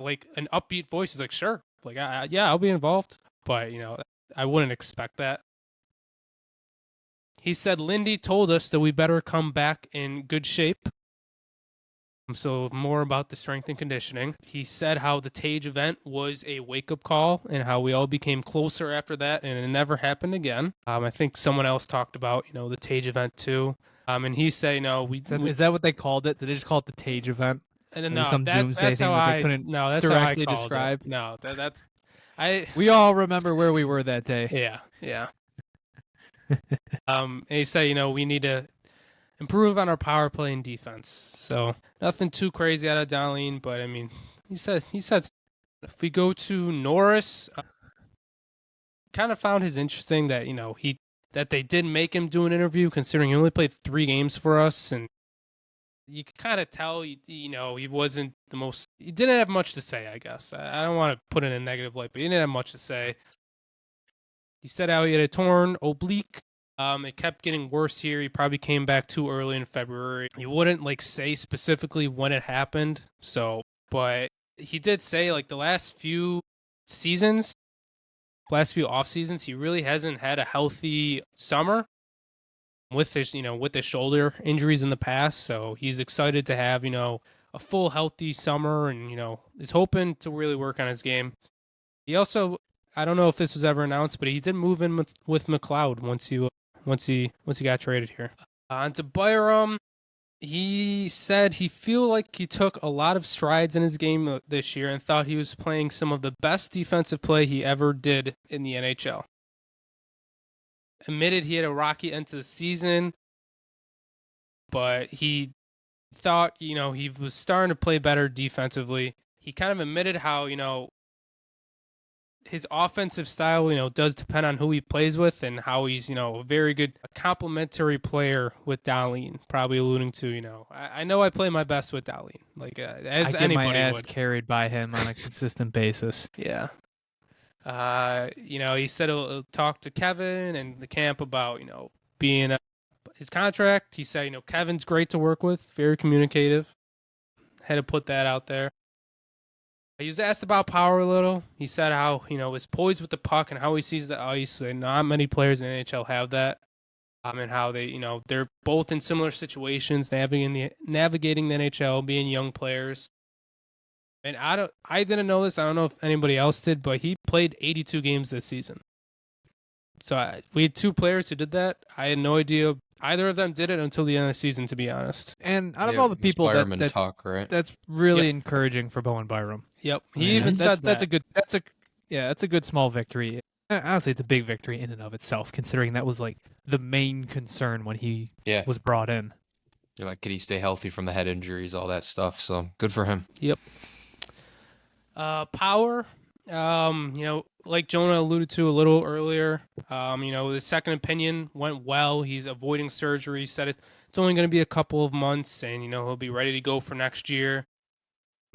Like an upbeat voice is like, sure. Like, yeah, I'll be involved. But, I wouldn't expect that. He said, Lindy told us that we better come back in good shape. So more about the strength and conditioning. He said how the Tage event was a wake-up call and how we all became closer after that, and it never happened again. I think someone else talked about, the Tage event too. And he said, Is that what they called it? Did they just call it the Tage event? And no, some doomsday thing that they couldn't directly describe? No, that's we all remember where we were that day. Yeah. And he said, we need to improve on our power play and defense. So nothing too crazy out of Dahlin, but I mean, he said if we go to Norris, kind of found his interesting that that they did make him do an interview, considering he only played 3 games for us, and you could kind of tell he wasn't the most. He didn't have much to say, I guess. I don't want to put it in a negative light, but he didn't have much to say. He said how he had a torn oblique. It kept getting worse here. He probably came back too early in February. He wouldn't say specifically when it happened. So, but he did say the last few off seasons, he really hasn't had a healthy summer with his, with his shoulder injuries in the past. So he's excited to have, a full healthy summer and, is hoping to really work on his game. He also, I don't know if this was ever announced, but he did move in with McLeod once he got traded here. On to Byram, he said he feel like he took a lot of strides in his game this year and thought he was playing some of the best defensive play he ever did in the NHL. Admitted he had a rocky end to the season, but he thought, he was starting to play better defensively. He kind of admitted how, his offensive style, does depend on who he plays with and how he's, a very good complementary player with Dahlin, probably alluding to, I know I play my best with Dahlin, as I get anybody my ass would. carried by him on a consistent basis. Yeah. He said he'll talk to Kevyn and the camp about, being his contract. He said, Kevin's great to work with, very communicative. Had to put that out there. He was asked about power a little. He said how, his poise with the puck and how he sees the ice. And not many players in the NHL have that. And how they, they're both in similar situations, navigating the NHL, being young players. And I didn't know this. I don't know if anybody else did, but he played 82 games this season. So we had 2 players who did that. I had no idea either of them did it until the end of the season, to be honest. And out of all the people that talk, right? that's really encouraging for Bowen Byram. Yep. He even said that's a good small victory. Honestly, it's a big victory in and of itself, considering that was the main concern when he was brought in. You're like, could he stay healthy from the head injuries, all that stuff? So good for him. Yep. Power, like Jonah alluded to a little earlier, the second opinion went well. He's avoiding surgery. He said it's only going to be a couple of months, and he'll be ready to go for next year.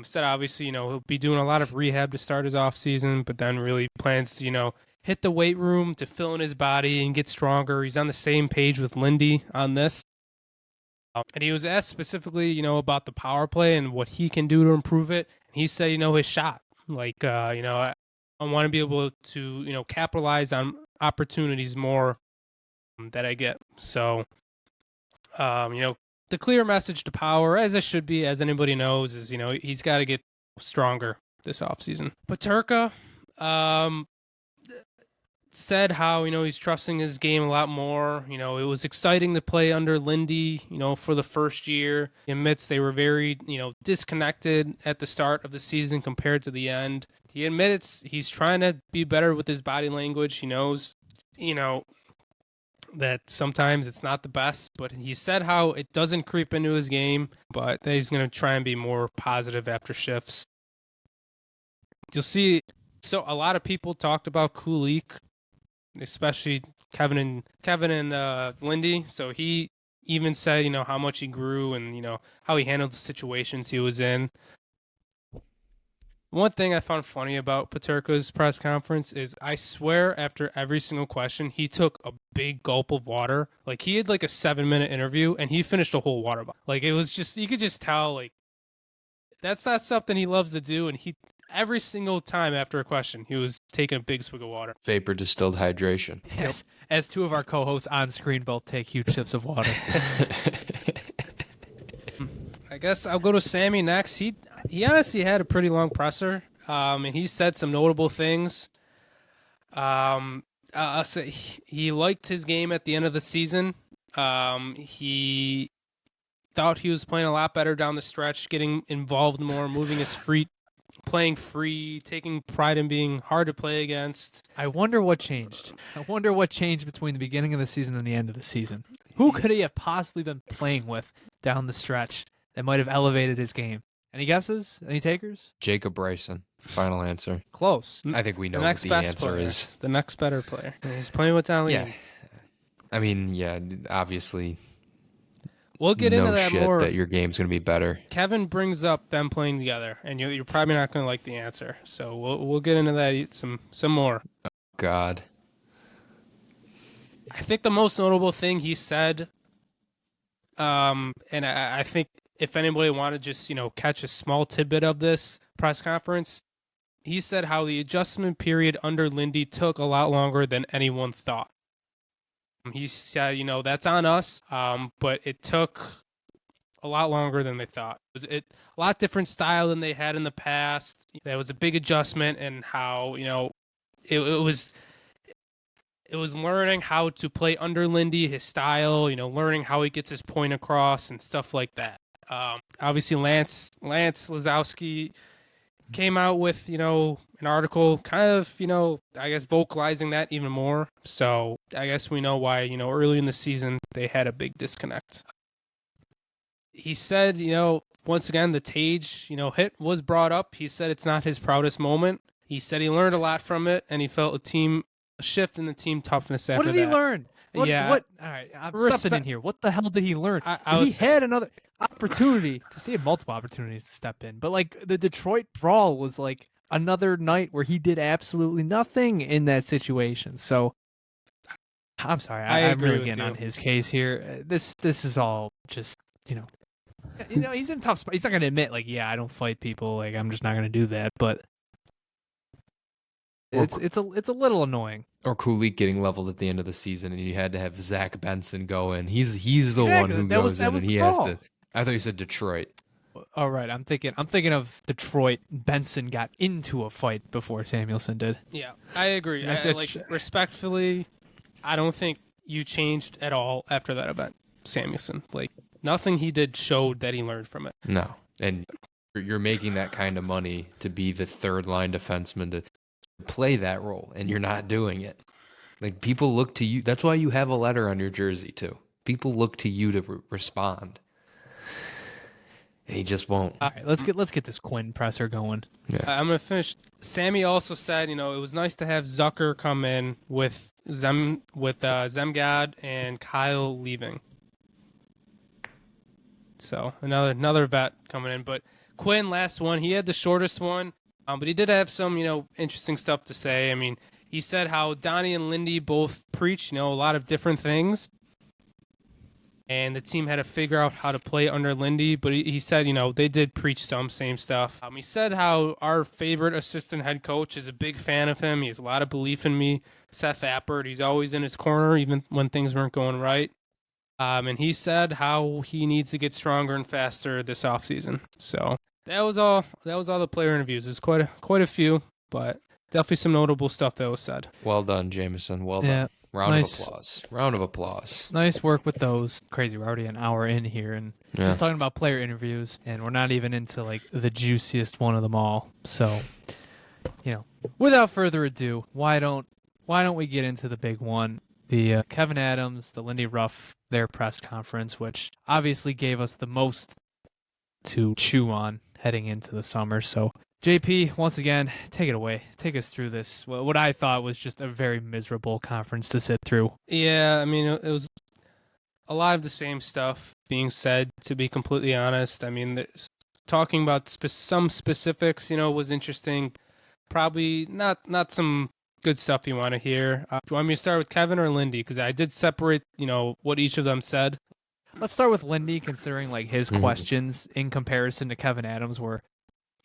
Said obviously, he'll be doing a lot of rehab to start his off season, but then really plans to hit the weight room to fill in his body and get stronger. He's on the same page with Lindy on this. And he was asked specifically, about the power play and what he can do to improve it. He said, his shot. I want to be able to, capitalize on opportunities more that I get. So, the clear message to Power, as it should be, as anybody knows, is, he's got to get stronger this offseason. Paterka, said how, he's trusting his game a lot more. It was exciting to play under Lindy, for the first year. He admits they were very, disconnected at the start of the season compared to the end. He admits he's trying to be better with his body language. He knows, that sometimes it's not the best, but he said how it doesn't creep into his game, but that he's going to try and be more positive after shifts. You'll see, so a lot of people talked about Kulik, especially Kevyn and Lindy. So he even said, how much he grew and, how he handled the situations he was in. One thing I found funny about Paterka's press conference is I swear after every single question, he took a big gulp of water. Like he had like a 7-minute interview and he finished a whole water bottle. Like it was just, you could just tell like that's not something he loves to do. And he, every single time after a question, he was taking a big swig of water. Vapor distilled hydration. Yes, as two of our co-hosts on screen both take huge sips of water. I guess I'll go to Sammy next. He honestly had a pretty long presser, and he said some notable things. I'll say he liked his game at the end of the season. He thought he was playing a lot better down the stretch, getting involved more, moving his feet, playing free, taking pride in being hard to play against. I wonder what changed. I wonder what changed between the beginning of the season and the end of the season. Who could he have possibly been playing with down the stretch that might have elevated his game? Any guesses? Any takers? Jacob Bryson. Final answer. Close. I think we know The what next the best answer player, is. the next better player. He's playing with Don Lee. Yeah. I mean, yeah, obviously, We'll get no into that shit more. that your game's going to be better. Kevin brings up them playing together, and you're probably not going to like the answer. So we'll get into that some more. God. I think the most notable thing he said, and I think if anybody wanted to just catch a small tidbit of this press conference, he said how the adjustment period under Lindy took a lot longer than anyone thought. He said, that's on us, but it took a lot longer than they thought. It was a lot different style than they had in the past. There was a big adjustment in how, it was learning how to play under Lindy, his style, learning how he gets his point across and stuff like that. Obviously, Lance Lazowski came out with, an article kind of, I guess vocalizing that even more. So I guess we know why, early in the season, they had a big disconnect. He said, once again, the Tage, hit was brought up. He said it's not his proudest moment. He said he learned a lot from it, and he felt a shift in the team toughness after that. What did he learn? What? All right, I'm Respect- stepping in here. What the hell did he learn? I He had another opportunity to see multiple opportunities to step in, but like the Detroit brawl was like another night where he did absolutely nothing in that situation. So I'm sorry, I'm agree really with getting you. on his case here. This is all just he's in a tough spot. He's not gonna admit like, yeah, I don't fight people. Like I'm just not gonna do that. But it's a little annoying. Or Kulik getting leveled at the end of the season, and you had to have Zach Benson go in. He's the one Exactly. who That was goes in, and the he has call. to. I thought you said Detroit. All right, I'm thinking of Detroit. Benson got into a fight before Samuelson did. Yeah, I agree. That's Respectfully, I don't think you changed at all after that event, Samuelson. Like, nothing he did showed that he learned from it. No, and you're making that kind of money to be the third line defenseman to play that role, and you're not doing it. Like, people look to you. That's why you have a letter on your jersey too. People look to you to respond, and he just won't. All right, let's get this Quinn presser going. I'm gonna finish. Sammy also said, it was nice to have Zucker come in with Zemgad and Kyle leaving. So another vet coming in, but Quinn, last one, he had the shortest one, but he did have some interesting stuff to say. I mean, he said how Donnie and Lindy both preach a lot of different things, and the team had to figure out how to play under Lindy. But he said, they did preach some same stuff. He said how our favorite assistant head coach is a big fan of him. He has a lot of belief in me. Seth Appert, he's always in his corner, even when things weren't going right. And he said how he needs to get stronger and faster this offseason. So that was all the player interviews. There's quite a few, but definitely some notable stuff that was said. Well done, Jameson. Well Yeah, done. Round nice. of applause. Round of applause. Nice work with those. Crazy, we're already an hour in here, and just talking about player interviews, and we're not even into like the juiciest one of them all. So, without further ado, why don't we get into the big one? The Kevyn Adams, the Lindy Ruff, their press conference, which obviously gave us the most to chew on heading into the summer. So, JP, once again, take it away. Take us through this. What I thought was just a very miserable conference to sit through. Yeah, I mean, it was a lot of the same stuff being said, to be completely honest. I mean, talking about some specifics, was interesting. Probably not some good stuff you want to hear. Do you want me to start with Kevyn or Lindy? Because I did separate, what each of them said. Let's start with Lindy, considering like his questions in comparison to Kevyn Adams were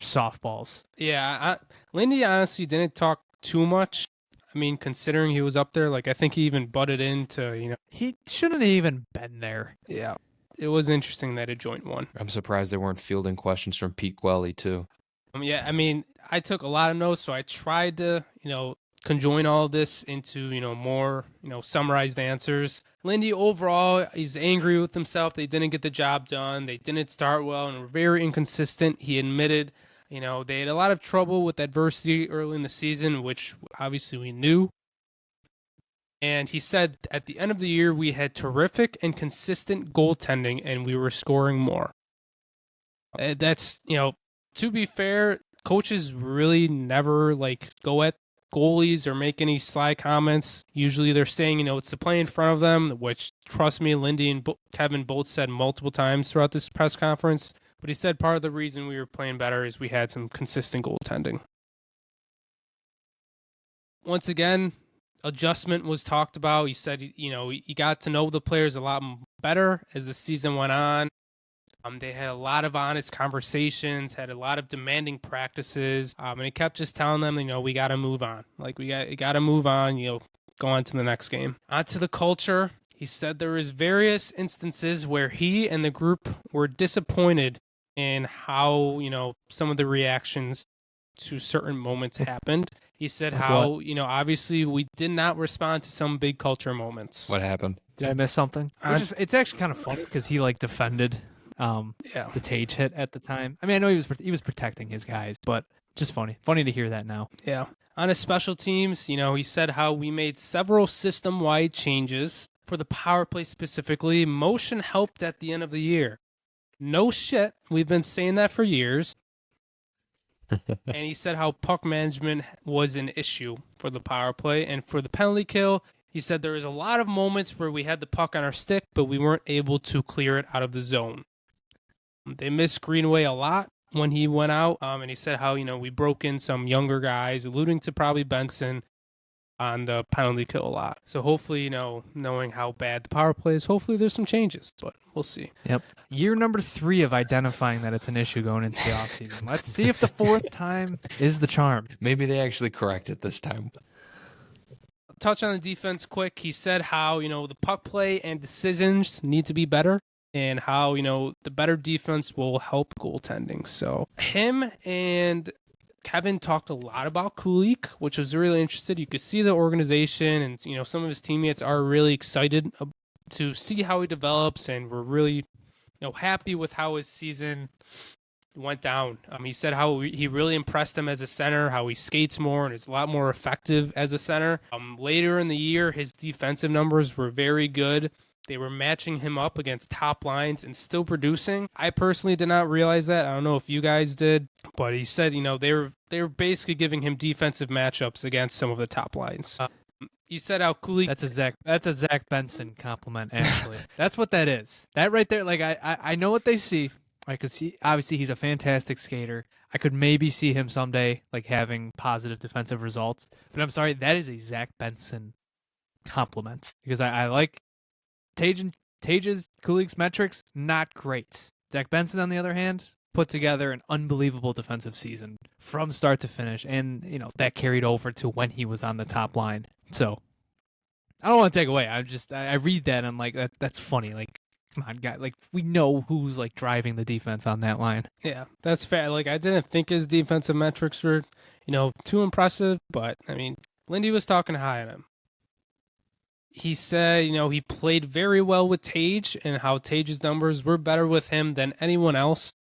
softballs. Yeah, Lindy honestly didn't talk too much. I mean, considering he was up there, like I think he even butted into, He shouldn't have even been there. Yeah, it was interesting that it joined one. I'm surprised they weren't fielding questions from Pete Gwelly too. Yeah, I mean, I took a lot of notes, so I tried to, conjoin all of this into, more, summarized answers. Lindy, overall, he's angry with himself. They didn't get the job done. They didn't start well and were very inconsistent. He admitted, they had a lot of trouble with adversity early in the season, which obviously we knew. And he said at the end of the year, we had terrific and consistent goaltending and we were scoring more. That's, to be fair, coaches really never go at goalies or make any sly comments. Usually they're saying, it's the play in front of them, which, trust me, Lindy and Kevyn both said multiple times throughout this press conference. But he said part of the reason we were playing better is we had some consistent goaltending. Once again, adjustment was talked about. He said, he got to know the players a lot better as the season went on. They had a lot of honest conversations, had a lot of demanding practices, and he kept just telling them, we got to move on. We got to move on, go on to the next game. On to the culture. He said there was various instances where he and the group were disappointed in how, some of the reactions to certain moments happened. He said how, obviously we did not respond to some big culture moments. What happened? Did I miss something? It's actually kind of funny because he defended the Tage hit at the time. I mean, I know he was protecting his guys, but just funny to hear that now. Yeah. On his special teams, he said how we made several system-wide changes for the power play specifically. Motion helped at the end of the year. No shit. We've been saying that for years. And he said how puck management was an issue for the power play. And for the penalty kill, he said there was a lot of moments where we had the puck on our stick, but we weren't able to clear it out of the zone. They missed Greenway a lot when he went out. And he said how, we broke in some younger guys, alluding to probably Benson on the penalty kill a lot. So hopefully, knowing how bad the power play is, hopefully there's some changes, but we'll see. Yep. Year number 3 of identifying that it's an issue going into the offseason. Let's see if the 4th time is the charm. Maybe they actually correct it this time. Touch on the defense quick. He said how, the puck play and decisions need to be better and how, the better defense will help goaltending. So him and Kevyn talked a lot about Kulik, which was really interesting. You could see the organization and, some of his teammates are really excited to see how he develops, and we're really, happy with how his season went down. He said how he really impressed them as a center, how he skates more and is a lot more effective as a center. Later in the year, his defensive numbers were very good. They were matching him up against top lines and still producing. I personally did not realize that. I don't know if you guys did, but he said, they were basically giving him defensive matchups against some of the top lines. He said how Kulik. That's a Zach Benson compliment, actually. That's what that is. That right there, I know what they see. Because obviously he's a fantastic skater. I could maybe see him someday having positive defensive results. But I'm sorry, that is a Zach Benson compliment. Because I like Tage's Kulik's metrics, not great. Zach Benson, on the other hand, put together an unbelievable defensive season from start to finish. And, that carried over to when he was on the top line. So I don't want to take away. I read that and I'm like, that's funny. Come on, guy. We know who's driving the defense on that line. Yeah, that's fair. I didn't think his defensive metrics were, too impressive, but I mean, Lindy was talking high on him. He said, he played very well with Tage and how Tage's numbers were better with him than anyone else.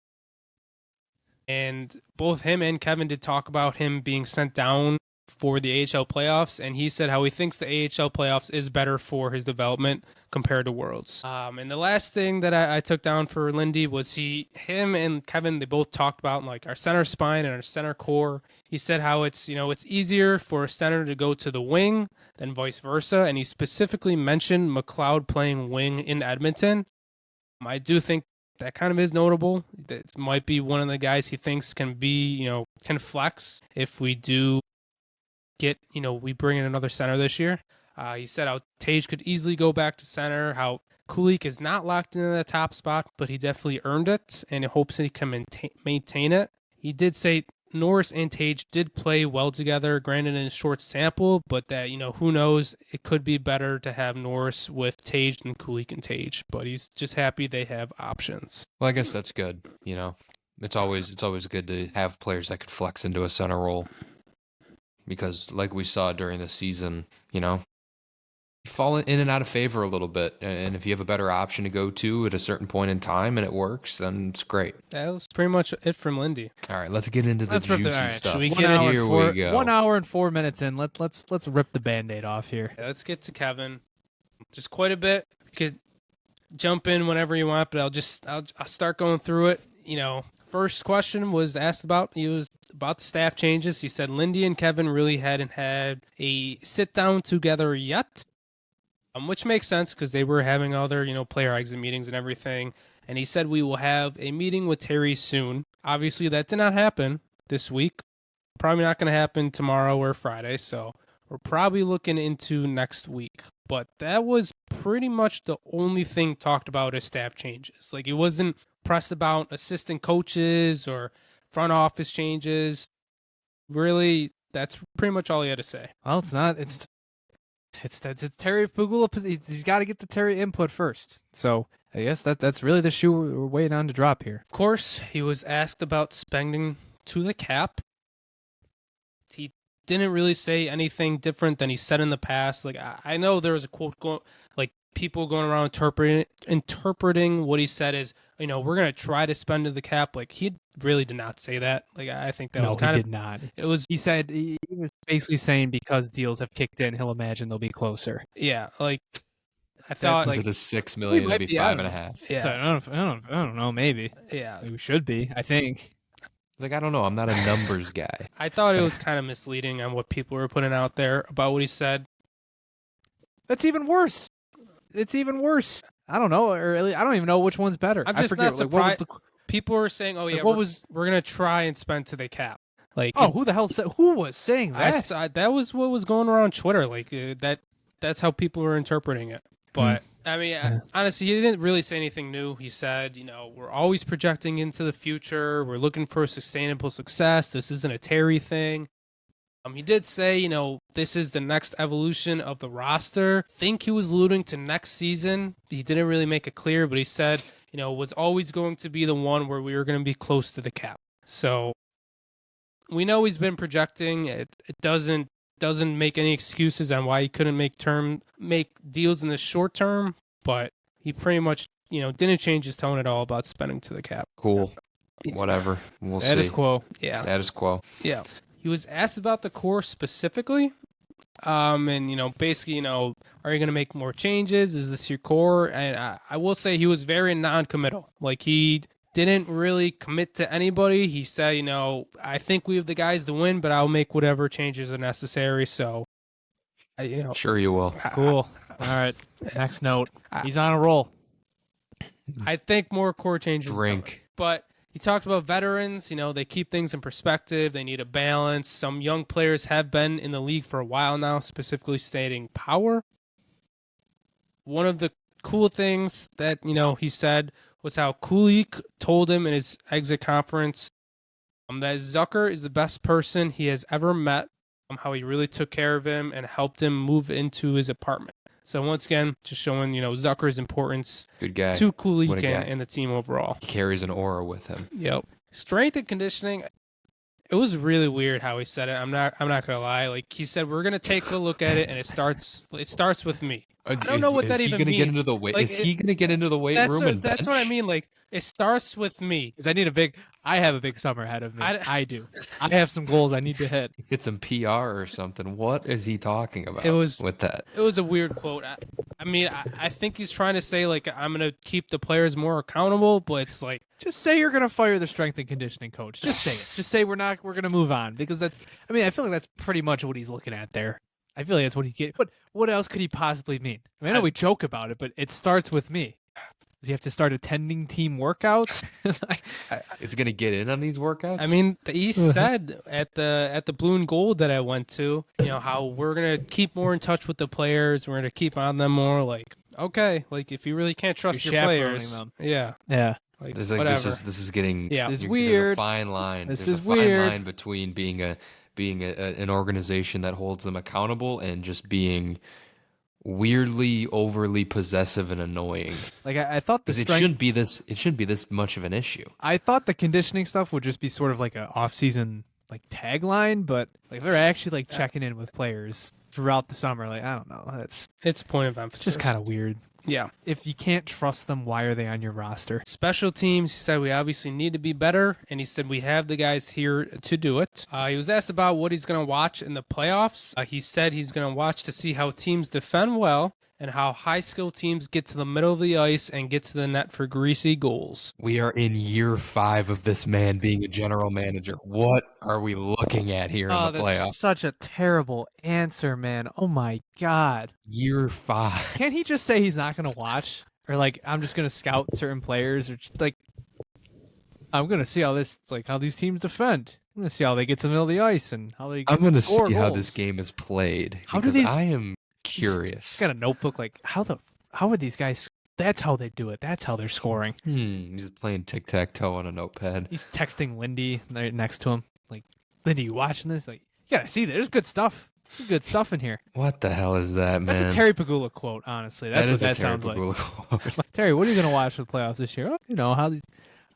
And both him and Kevyn did talk about him being sent down for the AHL playoffs, and he said how he thinks the AHL playoffs is better for his development compared to Worlds. And the last thing that I took down for Lindy was him and Kevyn, they both talked about like our center spine and our center core. He said how it's easier for a center to go to the wing than vice versa, and he specifically mentioned McLeod playing wing in Edmonton. I do think that kind of is notable. That might be one of the guys he thinks can flex if we do we bring in another center this year. He said how Tage could easily go back to center, how Kulich is not locked into the top spot, but he definitely earned it, and he hopes that he can maintain it. He did say Norris and Tage did play well together, granted in a short sample, but that, who knows, it could be better to have Norris with Tage than Kulich and Tage, but he's just happy they have options. Well, I guess that's good. It's always good to have players that could flex into a center role. Because like we saw during the season, you fall in and out of favor a little bit. And if you have a better option to go to at a certain point in time and it works, then it's great. That was pretty much it from Lindy. All right, let's get into the juicy stuff. Should we Here we go. 1 hour and 4 minutes in. Let's rip the Band-Aid off here. Yeah, let's get to Kevyn. There's quite a bit. You could jump in whenever you want, but I'll start going through it. First question was asked about. He was about the staff changes. He said Lindy and Kevyn really hadn't had a sit down together yet, which makes sense because they were having other player exit meetings and everything. And he said we will have a meeting with Terry soon. Obviously, that did not happen this week. Probably not going to happen tomorrow or Friday. So we're probably looking into next week. But that was pretty much the only thing talked about as staff changes. Like, it wasn't pressed about assistant coaches or front office changes. Really, that's pretty much all he had to say. Well, it's not. It's Terry Pagula. He's got to get the Terry input first. So I guess that's really the shoe we're waiting on to drop here. Of course, he was asked about spending to the cap. He didn't really say anything different than he said in the past. Like, I know there was a quote going, like, people going around interpreting what he said as, we're going to try to spend to the cap. Like, he really did not say that. Like, I think that was kind of... No, he did not. It was... He said, he was basically saying because deals have kicked in, he'll imagine they'll be closer. Yeah, like, I thought... Is it a $6 million? It'd be $5.5. Yeah. So I don't know, maybe. Yeah. We should be, I think. Like, I don't know. I'm not a numbers guy. I thought it was kind of misleading on what people were putting out there about what he said. That's even worse. It's even worse. I don't know, or I don't even know which one's better. I'm just not surprised. People were saying, "Oh yeah, we're gonna try and spend to the cap." Like, who the hell said? Who was saying that? That was what was going around Twitter. Like that's how people were interpreting it. But I mean, honestly, he didn't really say anything new. He said, we're always projecting into the future. We're looking for sustainable success. This isn't a Terry thing. He did say, this is the next evolution of the roster. I think he was alluding to next season. He didn't really make it clear, but he said, was always going to be the one where we were going to be close to the cap. So we know he's been projecting. It doesn't make any excuses on why he couldn't make deals in the short term, but he pretty much, didn't change his tone at all about spending to the cap. Cool. Whatever. We'll see. Status quo. Yeah. Status quo. Yeah. He was asked about the core specifically, and basically, are you going to make more changes? Is this your core? And I will say he was very non-committal. Like, he didn't really commit to anybody. He said, I think we have the guys to win, but I'll make whatever changes are necessary. So, sure you will. Cool. All right. Next note. He's on a roll. I think more core changes. Drink. But he talked about veterans. They keep things in perspective. They need a balance. Some young players have been in the league for a while now, specifically stating power. One of the cool things that, he said was how Kulich told him in his exit conference that Zucker is the best person he has ever met, how he really took care of him and helped him move into his apartment. So once again, just showing, Zucker's importance Good guy. to Kulich and the team overall. He carries an aura with him. Yep. Strength and conditioning, it was really weird how he said it. I'm not gonna lie. Like, he said, we're gonna take a look at it, and it starts with me. I don't know what that even means. Get into the weight? Like, is he gonna get into the weight room and that's what I bench? mean. Like, it starts with me. Because I have a big summer ahead of me. I- I do. I have some goals I need to hit. Get some PR or something. What is he talking about It was- with that? It was a weird quote. I mean, I think he's trying to say, like, I'm going to keep the players more accountable, but it's like, Just say you're gonna fire the strength and conditioning coach. Just say it. Just say we're gonna move on, because that's. I mean, I feel like that's pretty much what he's looking at there. I feel like that's what he's getting. But what else could he possibly mean? I mean, I know we joke about it, but it starts with me. Does he have to start attending team workouts? Is he gonna get in on these workouts? I mean, he said at the Blue and Gold that I went to, how we're going to keep more in touch with the players. We're going to keep on them more. Like, okay, like, if you really can't trust You're your chaperoning players. them. Yeah. Yeah. Like, this is whatever. this is getting Yeah. This is there's weird. a fine line. This There's is a fine weird. line between being an organization that holds them accountable and just being weirdly overly possessive and annoying. Like I thought the Because strength. it shouldn't be this much of an issue. I thought the conditioning stuff would just be sort of like a off-season like tagline, but like they're actually like checking in with players throughout the summer. Like I don't know, It's a point of it's emphasis. just kind of weird. Yeah. If you can't trust them, why are they on your roster? Special teams, he said we obviously need to be better, and he said we have the guys here to do it. He was asked about what he's going to watch in the playoffs. He said he's going to watch to see how teams defend well and how high-skill teams get to the middle of the ice and get to the net for greasy goals. We are in year 5 of this man being a general manager. What are we looking at here in the playoffs? That's such a terrible answer, man. Oh my god. Year 5. Can't he just say he's not going to watch? Or like, I'm just going to scout certain players, or just like, I'm going to see how these teams defend. I'm going to see how they get to the middle of the ice and how they I'm going to see score how goals. this game is played. How do because these- I am curious. He's got a notebook. Like, how would these guys? That's how they do it. That's how they're scoring. He's playing tic-tac-toe on a notepad. He's texting Lindy right next to him. Like, Lindy, you watching this? Like, you gotta see this. There's good stuff. There's good stuff in here. What the hell is that, man? That's a Terry Pagula quote, honestly. That's That what is a that Terry sounds like. Pagula quote. Terry, what are you gonna watch for the playoffs this year? Oh, how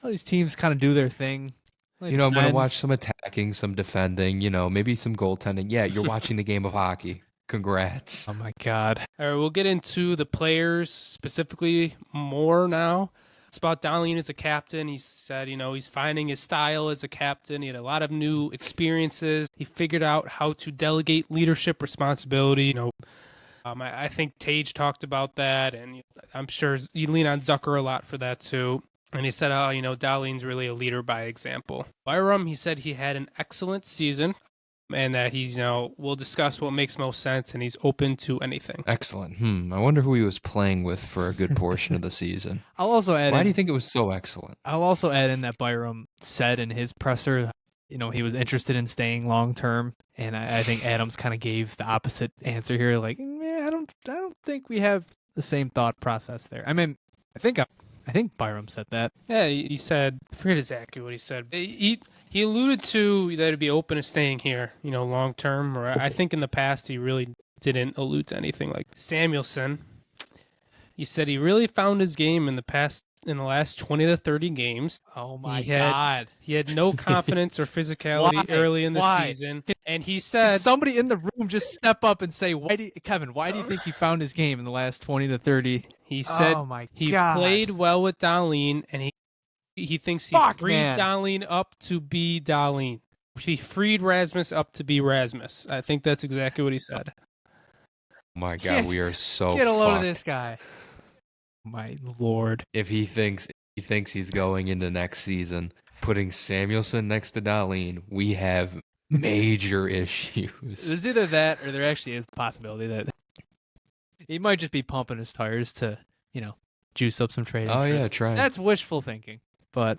these teams kind of do their thing. They I'm going to defend. watch some attacking, some defending, maybe some goaltending. Yeah, you're watching the game of hockey. Congrats. Oh my god. All right, we'll get into the players specifically more now. It's about Dahlin as a captain. He said, he's finding his style as a captain. He had a lot of new experiences. He figured out how to delegate leadership responsibility. I think Tage talked about that, and I'm sure you lean on Zucker a lot for that too. And he said, Dahlin's really a leader by example. Byram, he said he had an excellent season, and that he's, we'll discuss what makes most sense, and he's open to anything. Excellent. I wonder who he was playing with for a good portion of the season. I'll also add. Why in, do you think it was so excellent? I'll also add in that Byram said in his presser, he was interested in staying long term, and I think Adams kind of gave the opposite answer here. Like, I don't think we have the same thought process there. I mean, I think Byram said that. Yeah, he said, I forget exactly what he said. He alluded to that he'd be open to staying here, long term. Or I think in the past he really didn't allude to anything like Samuelson. He said he really found his game in the last 20 to 30 games. Oh my God. He had no confidence or physicality Why? early in the Why? season. And he Can said, somebody in the room just step up and say, Kevin, why do you think he found his game in the last 20 to 30? he said Oh my he God. played well with Dahlin, and he thinks he Fuck, freed man. Dahlin up to be Dahlin. He freed Rasmus up to be Rasmus. I think that's exactly what he said. Oh my God, Can't- we are so Get a load of fucked. this guy. My lord. If he thinks he's going into next season, putting Samuelson next to Dahlin, we have major issues. There's either that or there actually is the possibility that he might just be pumping his tires to, juice up some trade Oh yeah, interest. try. That's wishful thinking. But,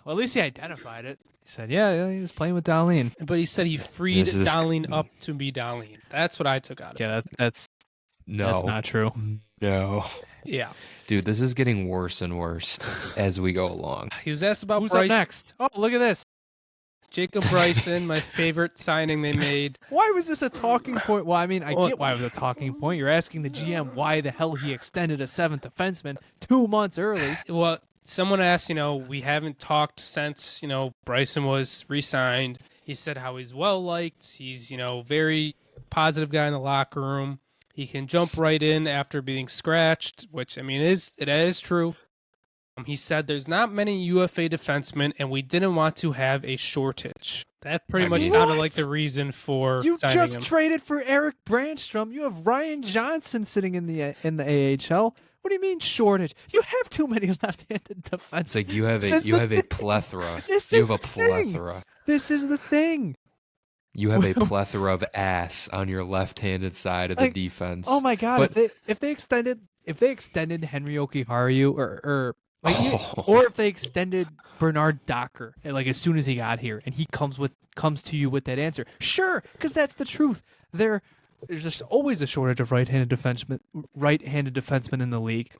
well, at least he identified it. He said, yeah, he was playing with Dahlin. But he said he freed This is- Dahlin up to be Dahlin. That's what I took out of it. Yeah, that's No, not true. no, Yeah. dude, this is getting worse and worse as we go along. He was asked about Who's Bryce, up next? Oh, look at this. Jacob Bryson, my favorite signing they made. Why was this a talking point? Well, I mean, I Well- get why it was a talking point. You're asking the GM why the hell he extended a seventh defenseman 2 months early. Well, someone asked, we haven't talked since, Bryson was re-signed. He said how he's well-liked. He's, very positive guy in the locker room. He can jump right in after being scratched, which, I mean, it is true. He said there's not many UFA defensemen, and we didn't want to have a shortage. That pretty much sounded like the reason for You signing just him. traded for Eric Brandstrom. You have Ryan Johnson sitting in the AHL. What do you mean shortage? You have too many left-handed defensemen. It's like you have This is a the plethora. This You is have a the thing. plethora. This is the thing. You have a plethora of ass on your left-handed side of the Like, defense. Oh my god! But If they extended Henry Okiharu or if they extended Bernard Docker like as soon as he got here and he comes to you with that answer, sure, because that's the truth. There's just always a shortage of right-handed defensemen in the league.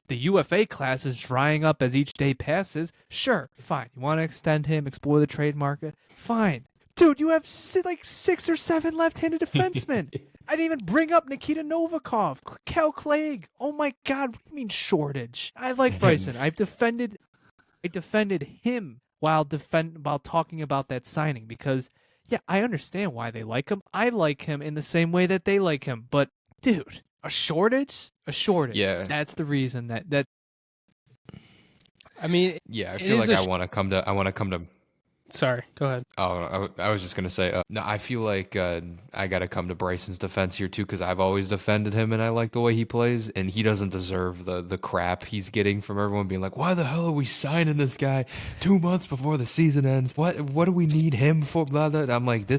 The UFA class is drying up as each day passes. Sure, fine. You want to extend him, explore the trade market? Fine. Dude, you have like 6 or 7 left-handed defensemen. I didn't even bring up Nikita Novikov, Cal Clegg. Oh my God, what do you mean shortage? I like Bryson. I defended him while talking about that signing because yeah, I understand why they like him. I like him in the same way that they like him. But dude, a shortage? A shortage. Yeah. That's the reason that I mean, yeah, I feel like I want to come to. Sorry, go ahead. Oh, I was just gonna say. No, I feel like I gotta come to Bryson's defense here too, because I've always defended him, and I like the way he plays, and he doesn't deserve the crap he's getting from everyone being like, "Why the hell are we signing this guy 2 months before the season ends? What do we need him for?" Blah, blah. I'm like,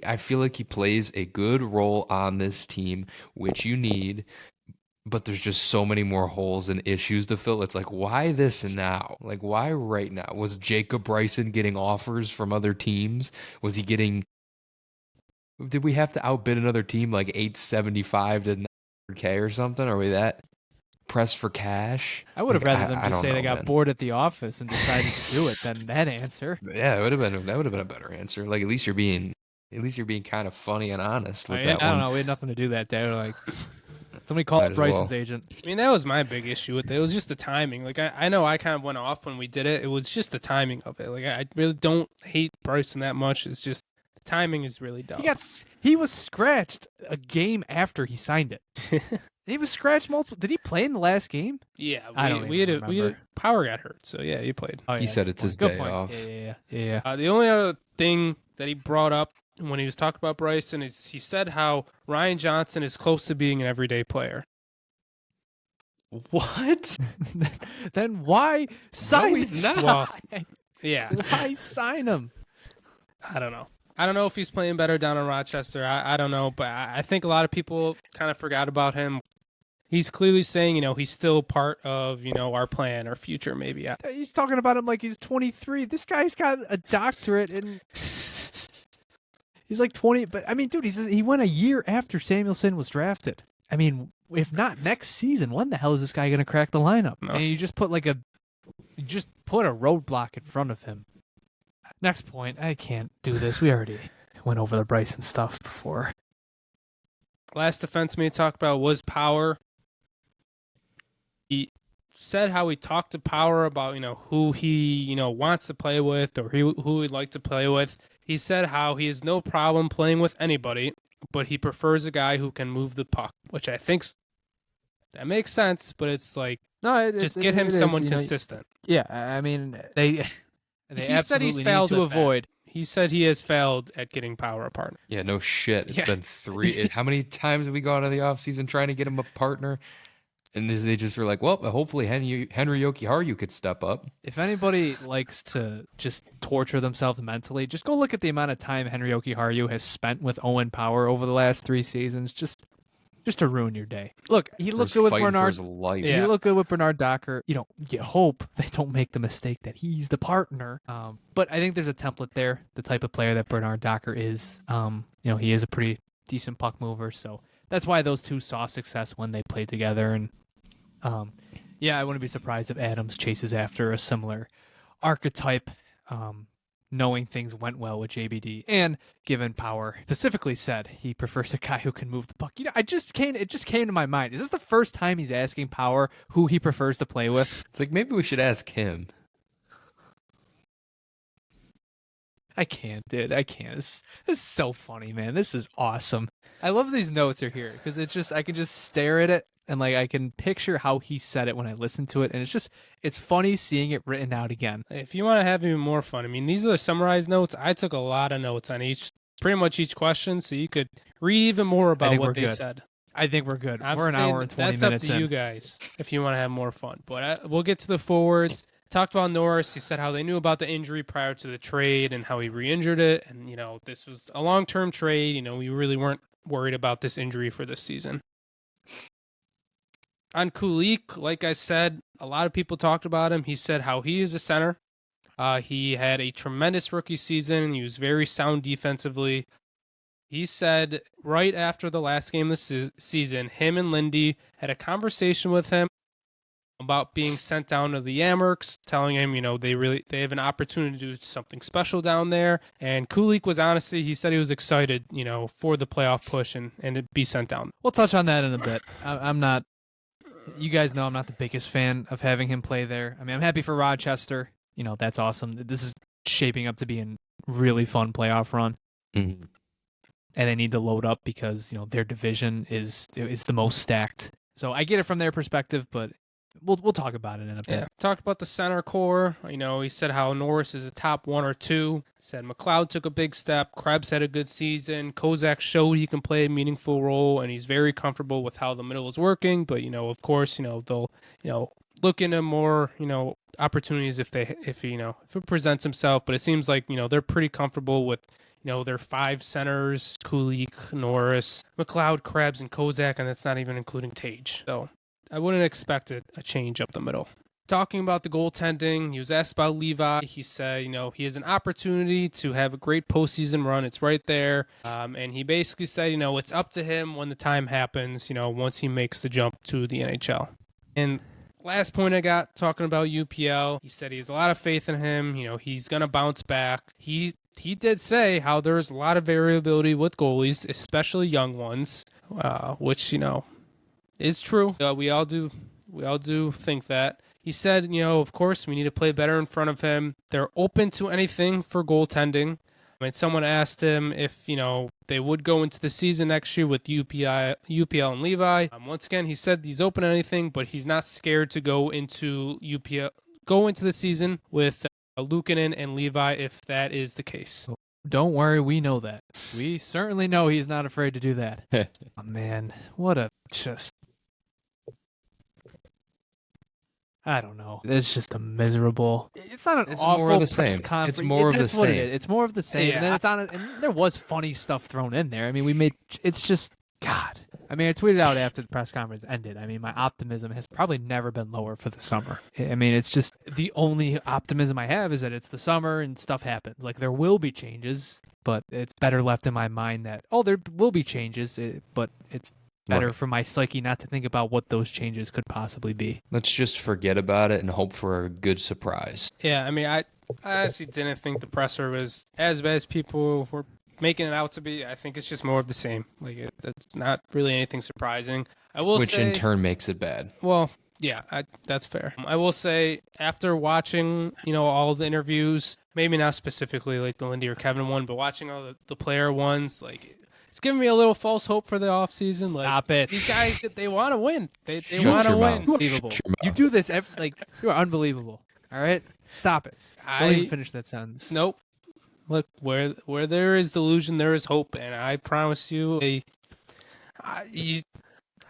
I feel like he plays a good role on this team, which you need. But there's just so many more holes and issues to fill. It's like, why this now? Like, why right now? Was Jacob Bryson getting offers from other teams? Was he getting... Did we have to outbid another team like 875 to 900K or something? Are we that pressed for cash? I would have Like, rather them I just don't say know, they got man. bored at the office and decided to do it than that answer. Yeah, that would have been a better answer. Like, at least you're being kind of funny and honest with that I don't one. know. We had nothing to do that day. We're like, somebody called Might as Bryson's well. agent. I mean, that was my big issue with it. It was just the timing. Like, I know I kind of went off when we did it. It was just the timing of it. Like, I really don't hate Bryson that much. It's just the timing is really dumb. He was scratched a game after he signed it. He was scratched multiple. Did he play in the last game? Yeah, I don't we had remember. Power got hurt, so yeah, he played. Oh, He said it's his Good day point. off. Yeah. The only other thing that he brought up when he was talking about Bryson is he said how Ryan Johnson is close to being an everyday player. What? Then why sign he's this not. guy? Yeah, Why sign him? I don't know. I don't know if he's playing better down in Rochester. I don't know, but I think a lot of people kind of forgot about him. He's clearly saying, he's still part of, our plan or future, maybe. He's talking about him like he's 23. This guy's got a doctorate and he's like 20. But I mean, dude, he went a year after Samuelson was drafted. I mean, if not next season, when the hell is this guy going to crack the lineup? No. And you just put a roadblock in front of him. Next point, I can't do this. We already went over the Bryson stuff before. Last defenseman he talked about was Power. He said how he talked to Power about, who he, wants to play with or who he'd like to play with. He said how he has no problem playing with anybody, but he prefers a guy who can move the puck, which I think that makes sense, but it's like, just get him someone consistent. Yeah, I mean, they He said he's absolutely failed need to at that. avoid. He said he has failed at getting Power a partner. Yeah, no shit. It's Yeah. been 3. How many times have we gone to the offseason trying to get him a partner? And they just were like, well, hopefully Henry Okiharu could step up. If anybody likes to just torture themselves mentally, just go look at the amount of time Henry Okiharu has spent with Owen Power over the last 3 seasons. Just to ruin your day. Look, he looked good with Fighting for Bernard. his life. He looked good with Bernard Docker. You hope they don't make the mistake that he's the partner. But I think there's a template there. The type of player that Bernard Docker is. He is a pretty decent puck mover. So that's why those two saw success when they played together. And I wouldn't be surprised if Adams chases after a similar archetype. Knowing things went well with JBD, and given Power specifically said he prefers a guy who can move the puck. It just came to my mind. Is this the first time he's asking Power who he prefers to play with? It's like maybe we should ask him. I can't, dude. I can't. This is so funny, man. This is awesome. I love these notes are here because it's just I can just stare at it and like I can picture how he said it when I listen to it, and it's funny seeing it written out again. If you want to have even more fun, I mean, these are the summarized notes. I took a lot of notes on pretty much each question, so you could read even more about think what we're they good. said. I think we're good. I'm We're an saying hour and 20 that's minutes up to in. you guys if you want to have more fun. But we'll get to the forwards. Talked about Norris. He said how they knew about the injury prior to the trade and how he re-injured it. And, this was a long-term trade. We really weren't worried about this injury for this season. On Kulik, like I said, a lot of people talked about him. He said how he is a center. He had a tremendous rookie season. He was very sound defensively. He said right after the last game of the season, him and Lindy had a conversation with him about being sent down to the Amherst, telling him, they have an opportunity to do something special down there. And Kulik was he said he was excited, for the playoff push and to be sent down. We'll touch on that in a bit. I'm not. You guys know I'm not the biggest fan of having him play there. I mean, I'm happy for Rochester. That's awesome. This is shaping up to be a really fun playoff run. Mm-hmm. And they need to load up because their division is the most stacked. So I get it from their perspective, but we'll talk about it in a bit. Yeah, talked about the center core. He said how Norris is a top 1 or 2. Said McLeod took a big step. Krebs had a good season. Kozak showed he can play a meaningful role, and he's very comfortable with how the middle is working. But of course, they'll look into more opportunities if it presents himself. But it seems like they're pretty comfortable with. Their 5 centers, Kulik, Norris, McLeod, Krebs, and Kozak, and that's not even including Tage. So I wouldn't expect a change up the middle. Talking about the goaltending, he was asked about Levi. He said, he has an opportunity to have a great postseason run. It's right there. And he basically said, it's up to him when the time happens, once he makes the jump to the NHL. And last point I got talking about UPL, he said he has a lot of faith in him. He's going to bounce back. He did say how there's a lot of variability with goalies, especially young ones, which, is true. We all do think that. He said, of course, we need to play better in front of him. They're open to anything for goaltending. I mean, someone asked him if, they would go into the season next year with UPL and Levi. Once again, he said he's open to anything, but he's not scared to go into the season with Luukkonen and Levi if that is the case. Don't worry, we know that. We certainly know he's not afraid to do that. Oh, man, I don't know. It's just a miserable. It's not an awful more of the same. conference. It's more of the That's what it same. is. It's more of the same. Yeah. And then it's on. And there was funny stuff thrown in there. I mean, It's just God. I mean, I tweeted out after the press conference ended. I mean, my optimism has probably never been lower for the summer. I mean, it's just the only optimism I have is that it's the summer and stuff happens. Like there will be changes, but it's better left in my mind that there will be changes, but it's better for my psyche not to think about what those changes could possibly be. Let's just forget about it and hope for a good surprise. Yeah, I mean, I honestly didn't think the presser was as bad as people were making it out to be. I think it's just more of the same. Like it's not really anything surprising. Which in turn makes it bad. Well, yeah, that's fair. I will say after watching, all the interviews, maybe not specifically like the Lindy or Kevyn one, but watching all the player ones, like it's giving me a little false hope for the offseason. Stop it. These guys, they want to win. They Shut want to your win. mouth. Unbelievable. You do this you are unbelievable. All right, stop it. Don't even finish that sentence. Nope. Look, where there is delusion, there is hope, and I promise you, I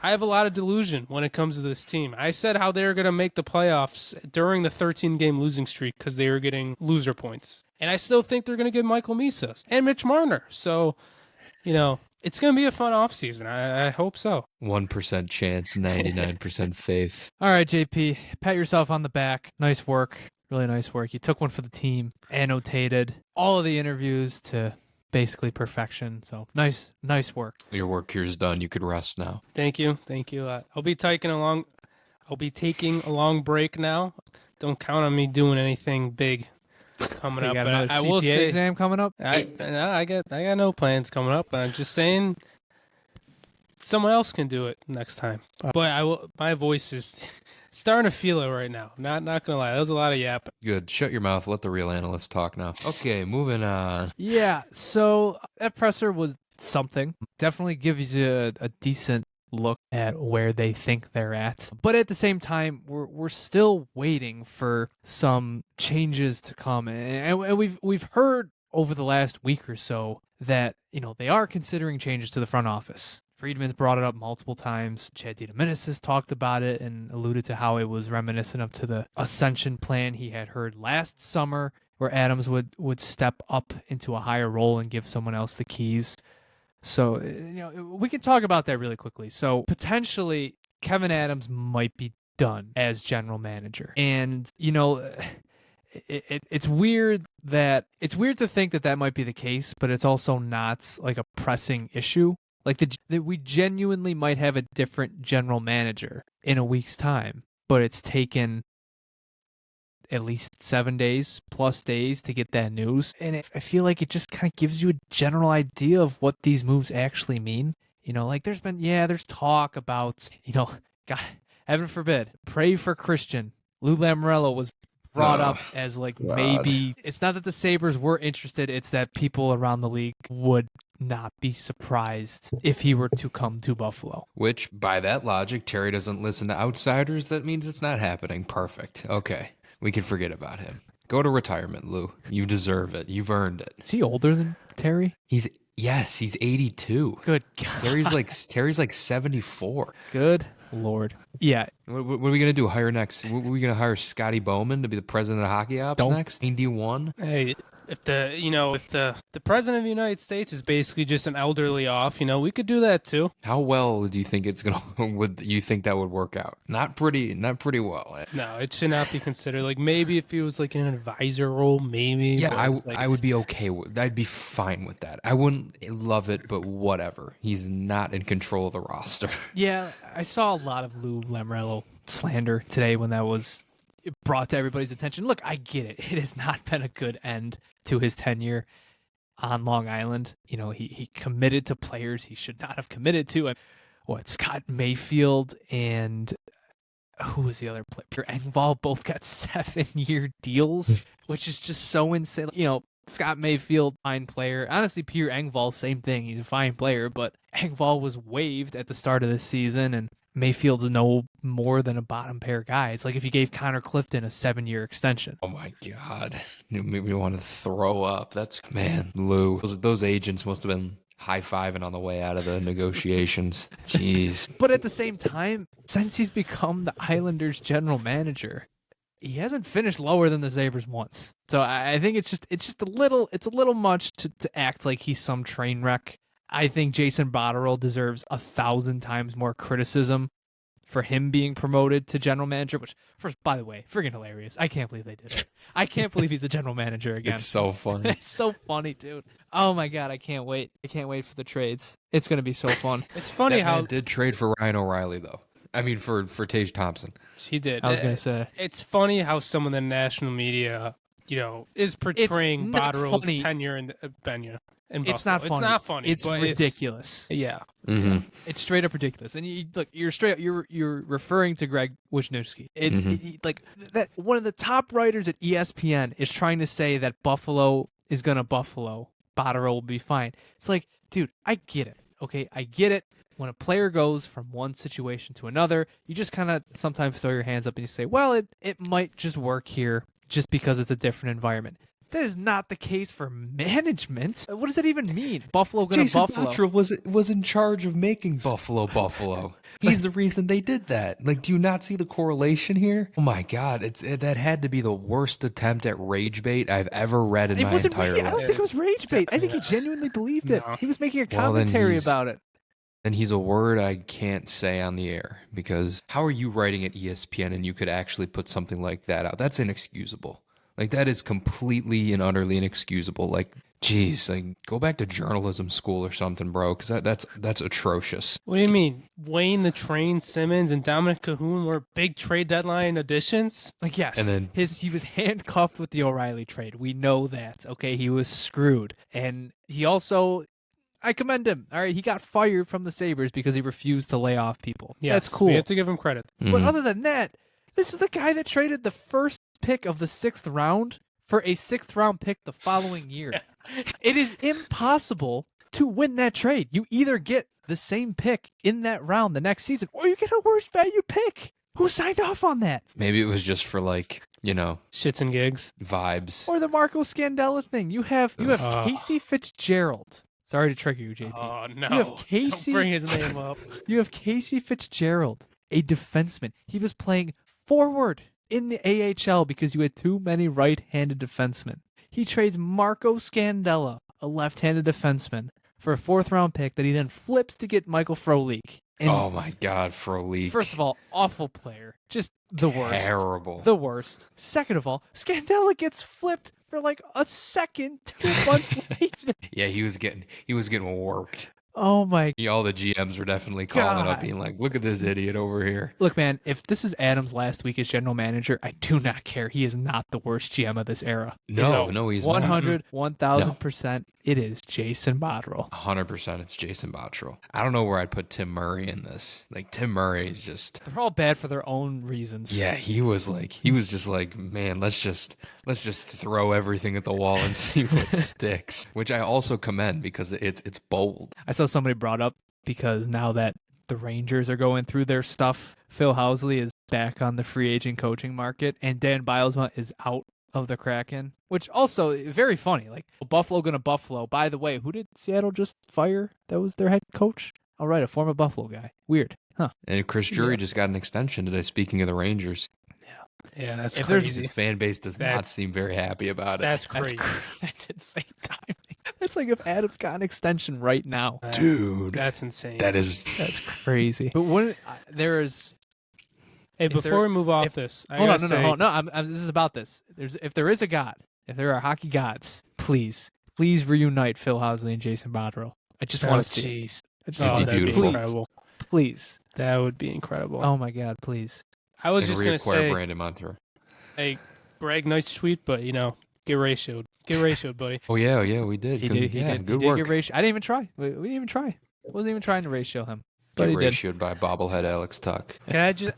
have a lot of delusion when it comes to this team. I said how they were going to make the playoffs during the 13-game losing streak because they were getting loser points, and I still think they're going to get Michael Misa and Mitch Marner. So, it's going to be a fun offseason. I hope so. 1% chance, 99% faith. All right, JP, pat yourself on the back. Nice work. Really nice work. You took one for the team, annotated all of the interviews to basically perfection. So nice work. Your work here is done. You could rest now. Thank you. I'll be taking a long break now. Don't count on me doing anything big coming up. Got But another I CPA will say, exam coming up. I got no plans coming up. I'm just saying, someone else can do it next time. But my voice is Starting to feel it right now. Not gonna lie, that was a lot of yapping. Good. Shut your mouth. Let the real analyst talk now. Okay, moving on. Yeah, so that presser was something. Definitely gives you a decent look at where they think they're at. But at the same time, we're still waiting for some changes to come. And we've heard over the last week or so that, they are considering changes to the front office. Friedman's brought it up multiple times. Chad Dieteminis has talked about it and alluded to how it was reminiscent of to the ascension plan he had heard last summer, where Adams would step up into a higher role and give someone else the keys. So, we can talk about that really quickly. So, potentially, Kevyn Adams might be done as general manager. And, it's weird to think that might be the case, but it's also not like a pressing issue. Like that we genuinely might have a different general manager in a week's time, but it's taken at least 7 days plus days to get that news. And I feel like it just kind of gives you a general idea of what these moves actually mean. Like there's talk about, God, heaven forbid, pray for Christian. Lou Lamoriello was brought up as like maybe it's not that the Sabres were interested, it's that people around the league would not be surprised if he were to come to Buffalo. Which, by that logic, Terry doesn't listen to outsiders. That means it's not happening. Perfect. Okay. We can forget about him. Go to retirement, Lou. You deserve it. You've earned it. Is he older than Terry? He's 82. Good God. Terry's like 74. Good Lord. Yeah. What are we gonna do? Hire next? What, are we gonna hire Scotty Bowman to be the president of hockey ops next? D1? Hey, if the president of the United States is basically just an elderly off, we could do that too. How well do you think it's gonna? Would you think that would work out? Not pretty well. No, it should not be considered. Like maybe if he was like in an advisor role, maybe. Yeah, I would be okay with. I'd be fine with that. I wouldn't love it, but whatever. He's not in control of the roster. Yeah, I saw a lot of Lou Lamoriello slander today when that was brought to everybody's attention. Look, I get it. It has not been a good end to his tenure on Long Island. He committed to players he should not have committed to. Scott Mayfield and who was the other player? Pierre Engvall both got 7-year deals, which is just so insane. Scott Mayfield, fine player. Honestly, Pierre Engvall, same thing. He's a fine player, but Engvall was waived at the start of this season, and Mayfield's no more than a bottom pair guy. It's like if you gave Connor Clifton a 7-year extension. Oh my God. It made me want to throw up. Lou. Those agents must have been high-fiving on the way out of the negotiations. Jeez. But at the same time, since he's become the Islanders general manager, he hasn't finished lower than the Sabres once. So I think it's just a little much to act like he's some train wreck. I think Jason Botterill deserves 1,000 times more criticism for him being promoted to general manager, which, first, by the way, friggin' hilarious. I can't believe they did it. I can't believe he's a general manager again. It's so funny. It's so funny, dude. Oh my God, I can't wait. I can't wait for the trades. It's going to be so fun. It's funny how... man did trade for Ryan O'Reilly, though. I mean, for Tage Thompson. He did. I was going to say. It's funny how some of the national media, is portraying Botterill's tenure in Benya. It's not funny. It's not funny. It's ridiculous. Yeah. Mm-hmm. It's straight up ridiculous. And you're referring to Greg Wisniewski. It's like that. One of the top writers at ESPN is trying to say that Buffalo is gonna Buffalo. Botterill will be fine. It's like, dude, I get it. Okay, I get it. When a player goes from one situation to another, you just kind of sometimes throw your hands up and you say, well, it might just work here just because it's a different environment. That is not the case for management. What does that even mean? Buffalo going to Buffalo. Jason Botterill was in charge of making Buffalo. He's the reason they did that. Like, do you not see the correlation here? Oh my God, that had to be the worst attempt at rage bait I've ever read in my entire life. I don't think it was rage bait. I think he genuinely believed it. He was making a commentary about it. And he's a word I can't say on the air, because how are you writing at ESPN and you could actually put something like that out? That's inexcusable. Like, that is completely and utterly inexcusable. Like, geez, like, go back to journalism school or something, bro, because that's atrocious. What do you mean? Wayne the Train Simmons and Dominic Cahoon were big trade deadline additions? Like, yes. And then he was handcuffed with the O'Reilly trade. We know that. Okay, he was screwed. And he also... I commend him. All right, he got fired from the Sabres because he refused to lay off people. Yes, that's cool. We have to give him credit. But other than that, This is the guy that traded the first pick of the 6th round for a 6th round pick the following year. It is impossible to win that trade. You either get the same pick in that round the next season, or you get a worse value pick. Who signed off on that? Maybe it was just for Shits and gigs. vibes. Or the Marco Scandella thing. You have Ugh. Casey Fitzgerald. Sorry to trigger you, JP. Oh no! You have Casey. Don't bring his name up. You have Casey Fitzgerald, a defenseman. He was playing forward in the AHL because you had too many right-handed defensemen. He trades Marco Scandella, a left-handed defenseman, for a 4th-round pick that he then flips to get Michael Frolik. And Oh my God, Frolik. first of all, awful player. Just the worst. Terrible. The worst. Second of all, Scandella gets flipped for like a second 2 months later. Yeah, he was getting worked. Oh my. All the GMs were definitely calling God. up, being like, "Look at this idiot over here." Look, man, if this is Adams' last week as general manager, I do not care. He is not the worst GM of this era. No, he's not. 100, 1,000%. It is Jason Botterill. 100%. It's Jason Botterill. I don't know where I'd put Tim Murray in this. Like Tim Murray is just. They're all bad for their own reasons. Yeah, he was just like, man, let's just throw everything at the wall and see what sticks. Which I also commend because it's bold. I saw somebody brought up because now that the Rangers are going through their stuff, Phil Housley is back on the free agent coaching market, and Dan Bilesma is out of the Kraken, which also very funny. Like Buffalo gonna Buffalo. By the way, who did Seattle just fire? That was their head coach. All right, a former Buffalo guy. Weird, huh? And Chris Drury just got an extension today. Speaking of the Rangers, Yeah, that's If there's- crazy. the fan base does not That's- seem very happy about it. That's crazy. That's insane timing. That's like if Adams got an extension right now. Dude, That's insane. that's That's crazy. But when there is, Hey, if before there- we move off if- this, I hold on, gotta no, say, no, no. This is about this. If there is a God, if there are hockey gods, please reunite Phil Housley and Jason Botterill. I just want to see. Jeez. I just It'd want be to that'd be beautiful. Please, incredible. please. That would be incredible. Oh my God, please. I was and just gonna reacquire say, Brandon Montour. hey, brag nice tweet, but get ratioed. Get ratioed, buddy. Oh yeah, we did. He Good, did. He yeah, did. good he work. did get ratio. I didn't even try. We didn't even try. I wasn't even trying to ratio him. But Get he did. ratioed by bobblehead Alex Tuck.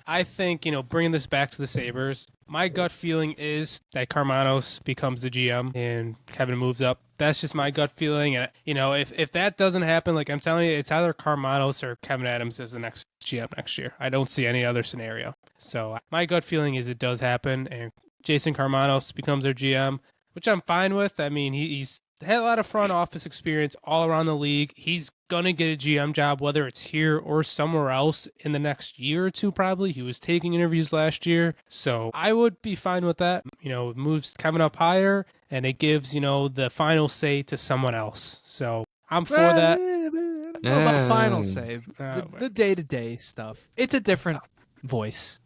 I think, bringing this back to the Sabres, my gut feeling is that Karmanos becomes the GM and Kevin moves up. That's just my gut feeling. And, if that doesn't happen, like I'm telling you, it's either Karmanos or Kevyn Adams as the next GM next year. I don't see any other scenario. So my gut feeling is it does happen and Jason Karmanos becomes their GM, which I'm fine with. I mean, he's had a lot of front office experience all around the league. He's going to get a GM job, whether it's here or somewhere else in the next year or two, probably. He was taking interviews last year. So I would be fine with that. It moves Kevin up higher and it gives, the final say to someone else. So I'm for that. What about final save? Oh, The day-to-day stuff. It's a different voice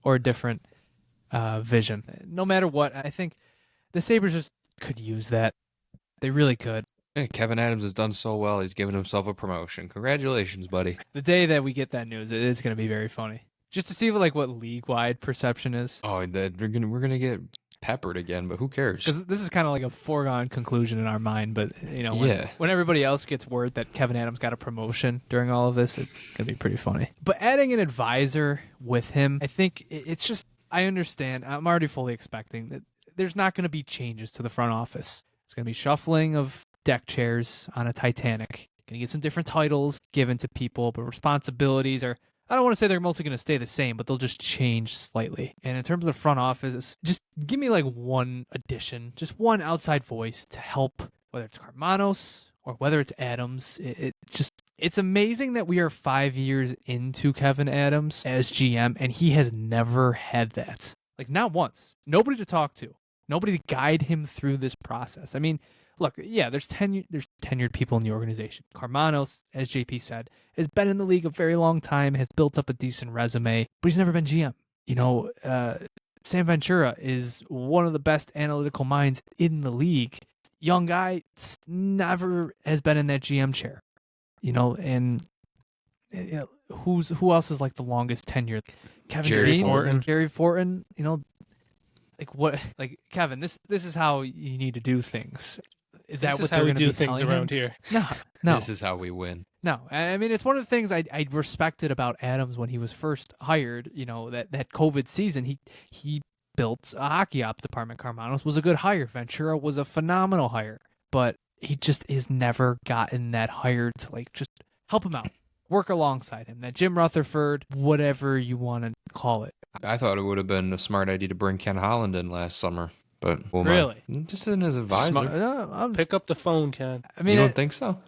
or a different vision. No matter what, I think the Sabres just could use that. They really could. Hey, Kevyn Adams has done so well. He's given himself a promotion. Congratulations, buddy. The day that we get that news, it's going to be very funny. Just to see what league-wide perception is. Oh, we're gonna get peppered again, but who cares? Because this is kind of like a foregone conclusion in our mind, but when everybody else gets word that Kevyn Adams got a promotion during all of this, it's gonna be pretty funny. But adding an advisor with him, I think it's just, I understand. I'm already fully expecting that there's not gonna be changes to the front office. It's gonna be shuffling of deck chairs on a Titanic. Gonna get some different titles given to people, but responsibilities are, I don't want to say they're mostly going to stay the same, but they'll just change slightly. And in terms of the front office, just give me one addition, just one outside voice to help, whether it's Karmanos or whether it's Adams. It's amazing that we are 5 years into Kevyn Adams as GM, and he has never had that. Not once. Nobody to talk to. Nobody to guide him through this process. I mean, look, yeah, there's tenured people in the organization. Karmanos, as JP said, has been in the league a very long time, has built up a decent resume, but he's never been GM. Sam Ventura is one of the best analytical minds in the league. Young guy, never has been in that GM chair. And who else is the longest tenured? Kevin Jerry Green, Gary Fortin. Kevin, this is how you need to do things. Is that This what is they're how we going to do be things telling around him? here. No, no, This is how we win. no. I mean, it's one of the things I respected about Adams when he was first hired. You know, that COVID season, he built a hockey ops department. Carmanos was a good hire. Ventura was a phenomenal hire, but he just has never gotten that hired to like just help him out, work alongside him. That Jim Rutherford, whatever you want to call it. I thought it would have been a smart idea to bring Ken Holland in last summer, but Really? just in as advisor. Pick up the phone, Ken. I mean, You don't think so?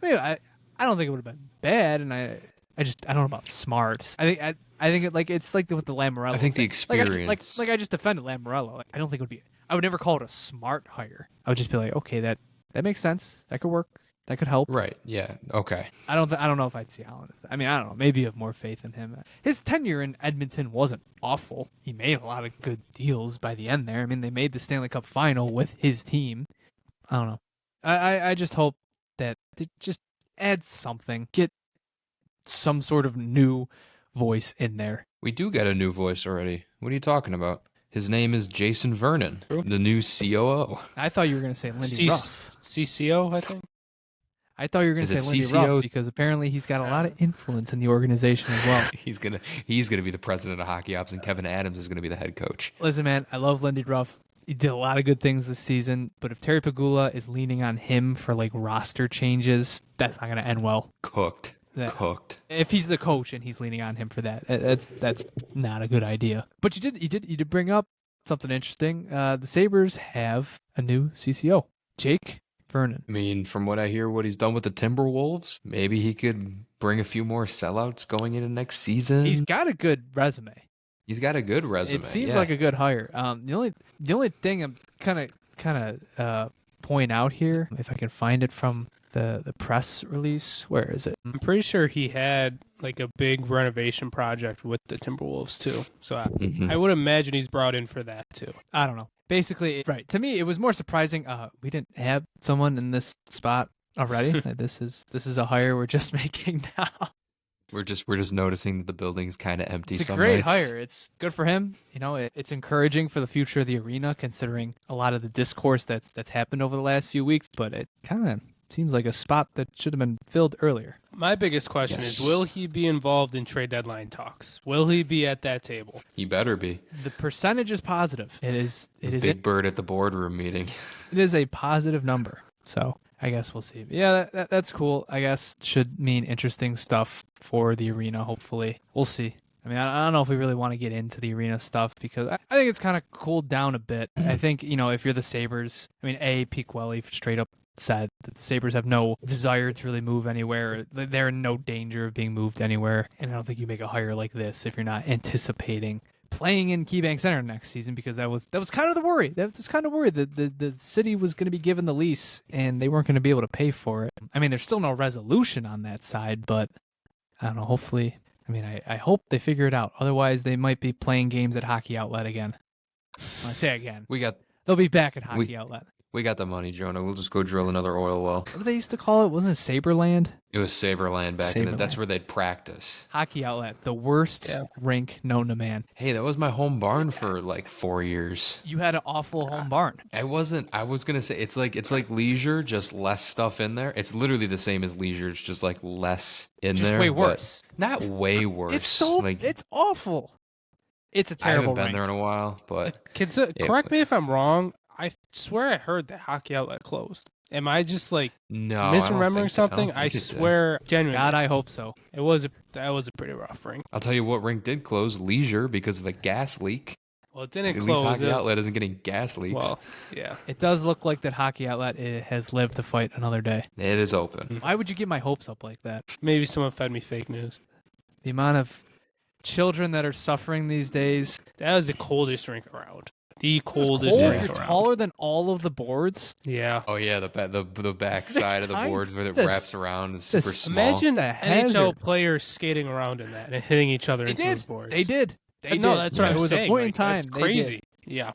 I don't think it would have been bad, and I don't know about smart. I think it's like with the Lamorello. I think the thing. experience. Like I just defended Lamorello. Like, I don't think it would be. I would never call it a smart hire. I would just be like, okay, that makes sense. That could work. That could help. Right. Yeah. Okay. I don't know if I'd see Holland. I mean, I don't know. Maybe you have more faith in him. His tenure in Edmonton wasn't awful. He made a lot of good deals by the end there. I mean, they made the Stanley Cup final with his team. I don't know. I just hope that they just add something. Get some sort of new voice in there. We do get a new voice already. What are you talking about? His name is Jason Vernon, the new COO. I thought you were going to say Lindy Ruff. CCO, I think. I thought you were going to Is say it Lindy CCO? Ruff because apparently he's got a lot of influence in the organization as well. He's gonna be the president of hockey ops, and Kevyn Adams is gonna be the head coach. Listen, man, I love Lindy Ruff. He did a lot of good things this season, but if Terry Pagula is leaning on him for like roster changes, that's not going to end well. Cooked. If he's the coach and he's leaning on him for that, that's not a good idea. But you did bring up something interesting. The Sabres have a new CCO, Jake Vernon. I mean, from what I hear, what he's done with the Timberwolves, maybe he could bring a few more sellouts going into next season. He's got a good resume. He's got a good resume. It seems like a good hire. The only thing I'm kind of point out here, if I can find it from the press release, where is it? I'm pretty sure he had like a big renovation project with the Timberwolves too. So I would imagine he's brought in for that too. I don't know. Basically, right. To me, it was more surprising. We didn't have someone in this spot already. This is a hire we're just making now. We're just noticing that the building's kind of empty. It's a great hire. It's good for him. You know, it's encouraging for the future of the arena, considering a lot of the discourse that's happened over the last few weeks. But it kind of seems like a spot that should have been filled earlier. My biggest question is, will he be involved in trade deadline talks? Will he be at that table? He better be. The percentage is positive. It is Big Bird at the boardroom meeting. It is a positive number. So I guess we'll see. But yeah, that's cool. I guess should mean interesting stuff for the arena, hopefully. We'll see. I mean, I don't know if we really want to get into the arena stuff because I think it's kind of cooled down a bit. I think, if you're the Sabres, I mean, Pete Welly straight up said that the Sabres have no desire to really move anywhere. They're in no danger of being moved anywhere. And I don't think you make a hire like this if you're not anticipating playing in KeyBank Center next season, because that was kind of the worry. That was kind of worried that the city was going to be given the lease and they weren't going to be able to pay for it. I mean, there's still no resolution on that side, but I don't know. Hopefully, I hope they figure it out. Otherwise, they might be playing games at Hockey Outlet again. When I say again, they'll be back at Hockey Outlet. We got the money, Jonah. We'll just go drill another oil well. What did they used to call it? Wasn't it Saberland? It was Saberland back in the. That's where they'd practice. Hockey Outlet, the worst rink known to man. Hey, that was my home barn for like 4 years. You had an awful home barn. I was gonna say it's like Leisure, just less stuff in there. It's literally the same as Leisure, it's just like less in just there. Way worse. Not way worse. It's it's awful. It's a terrible. I haven't been rink. there in a while, but correct me if I'm wrong. I swear I heard that Hockey Outlet closed. Am I just misremembering something? I swear, genuinely. God, I hope so. That was a pretty rough rink. I'll tell you what rink did close: Leisure, because of a gas leak. Well, it didn't At close. least Hockey Outlet isn't getting gas leaks. Well, yeah. It does look like that Hockey Outlet has lived to fight another day. It is open. Why would you get my hopes up like that? Maybe someone fed me fake news. The amount of children that are suffering these days. That was the coldest rink around. The coldest rink You're around. taller than all of the boards. Yeah. Oh yeah, the back side of the boards where it wraps around is super small. Imagine The hazard. NHL players skating around in that and hitting each other into those boards. They did. No, that's what It I'm was saying. a point in time. That's crazy. Yeah.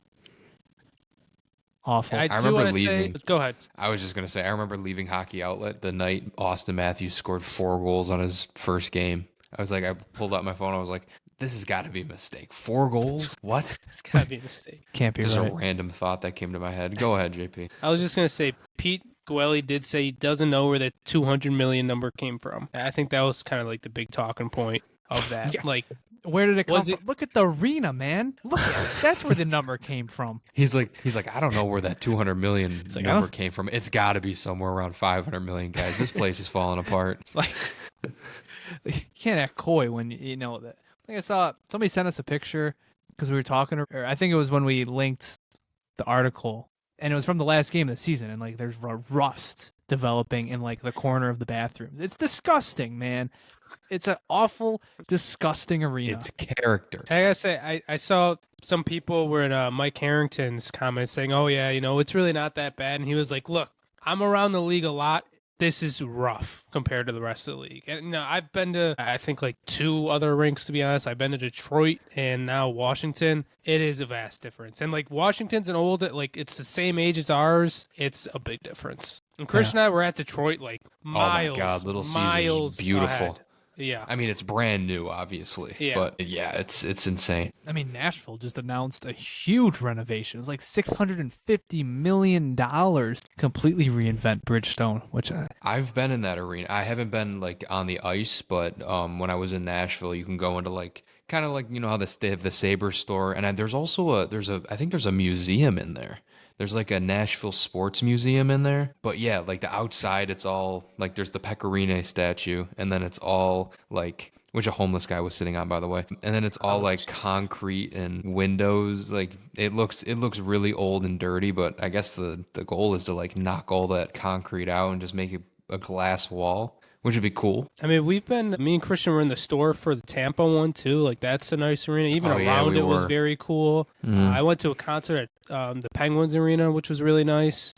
Awful. I remember wanna leaving. Go ahead. I was just gonna say, I remember leaving Hockey Outlet the night Austin Matthews scored 4 goals on his first game. I pulled out my phone. I was like, this has got to be a mistake. 4 goals? What? It's gotta be a mistake. Can't be Just right. a random thought that came to my head. Go ahead, JP. I was just gonna say Pete Gwelly did say he doesn't know where the 200 million number came from. I think that was kind of like the big talking point of that. Yeah. Like, Where did it come Was from? it- Look at the arena, man. Look at it. That's where the number came from. He's like, I don't know where that 200 million like, I number don't- came from. It's got to be somewhere around 500 million, guys. This place is falling apart. Like, you can't act coy when you know that. Like I saw somebody sent us a picture because we were talking, or I think it was when we linked the article, and it was from the last game of the season, and like there's rust developing in like the corner of the bathrooms. It's disgusting, man. It's an awful, disgusting arena. It's character. I gotta say, I saw some people were in Mike Harrington's comments saying, "Oh yeah, it's really not that bad," and he was like, "Look, I'm around the league a lot. This is rough compared to the rest of the league." And I've been to I think like 2 other rinks, to be honest. I've been to Detroit and now Washington. It is a vast difference. And like Washington's an old, like it's the same age as ours. It's a big difference. And Chris and I were at Detroit like miles. Oh my God, Little Caesars, miles beautiful. ahead. Yeah. I mean, it's brand new, obviously. Yeah. But yeah, it's insane. I mean, Nashville just announced a huge renovation. It's like $650 million completely reinvent Bridgestone, which I've been in that arena. I haven't been like on the ice, but when I was in Nashville, you can go into like kind of like how they have the Sabre store, and there's also I think there's a museum in there. There's like a Nashville sports museum in there. But yeah, like the outside, it's all like there's the Pecorine statue, and then it's all like, which a homeless guy was sitting on, by the way. And then it's all like concrete and windows. Like it looks really old and dirty, but I guess the goal is to like knock all that concrete out and just make it a glass wall, which would be cool. I mean, me and Christian were in the store for the Tampa one too. Like that's a nice arena. Even around it was very cool. I went to a concert at the Penguins arena, which was really nice.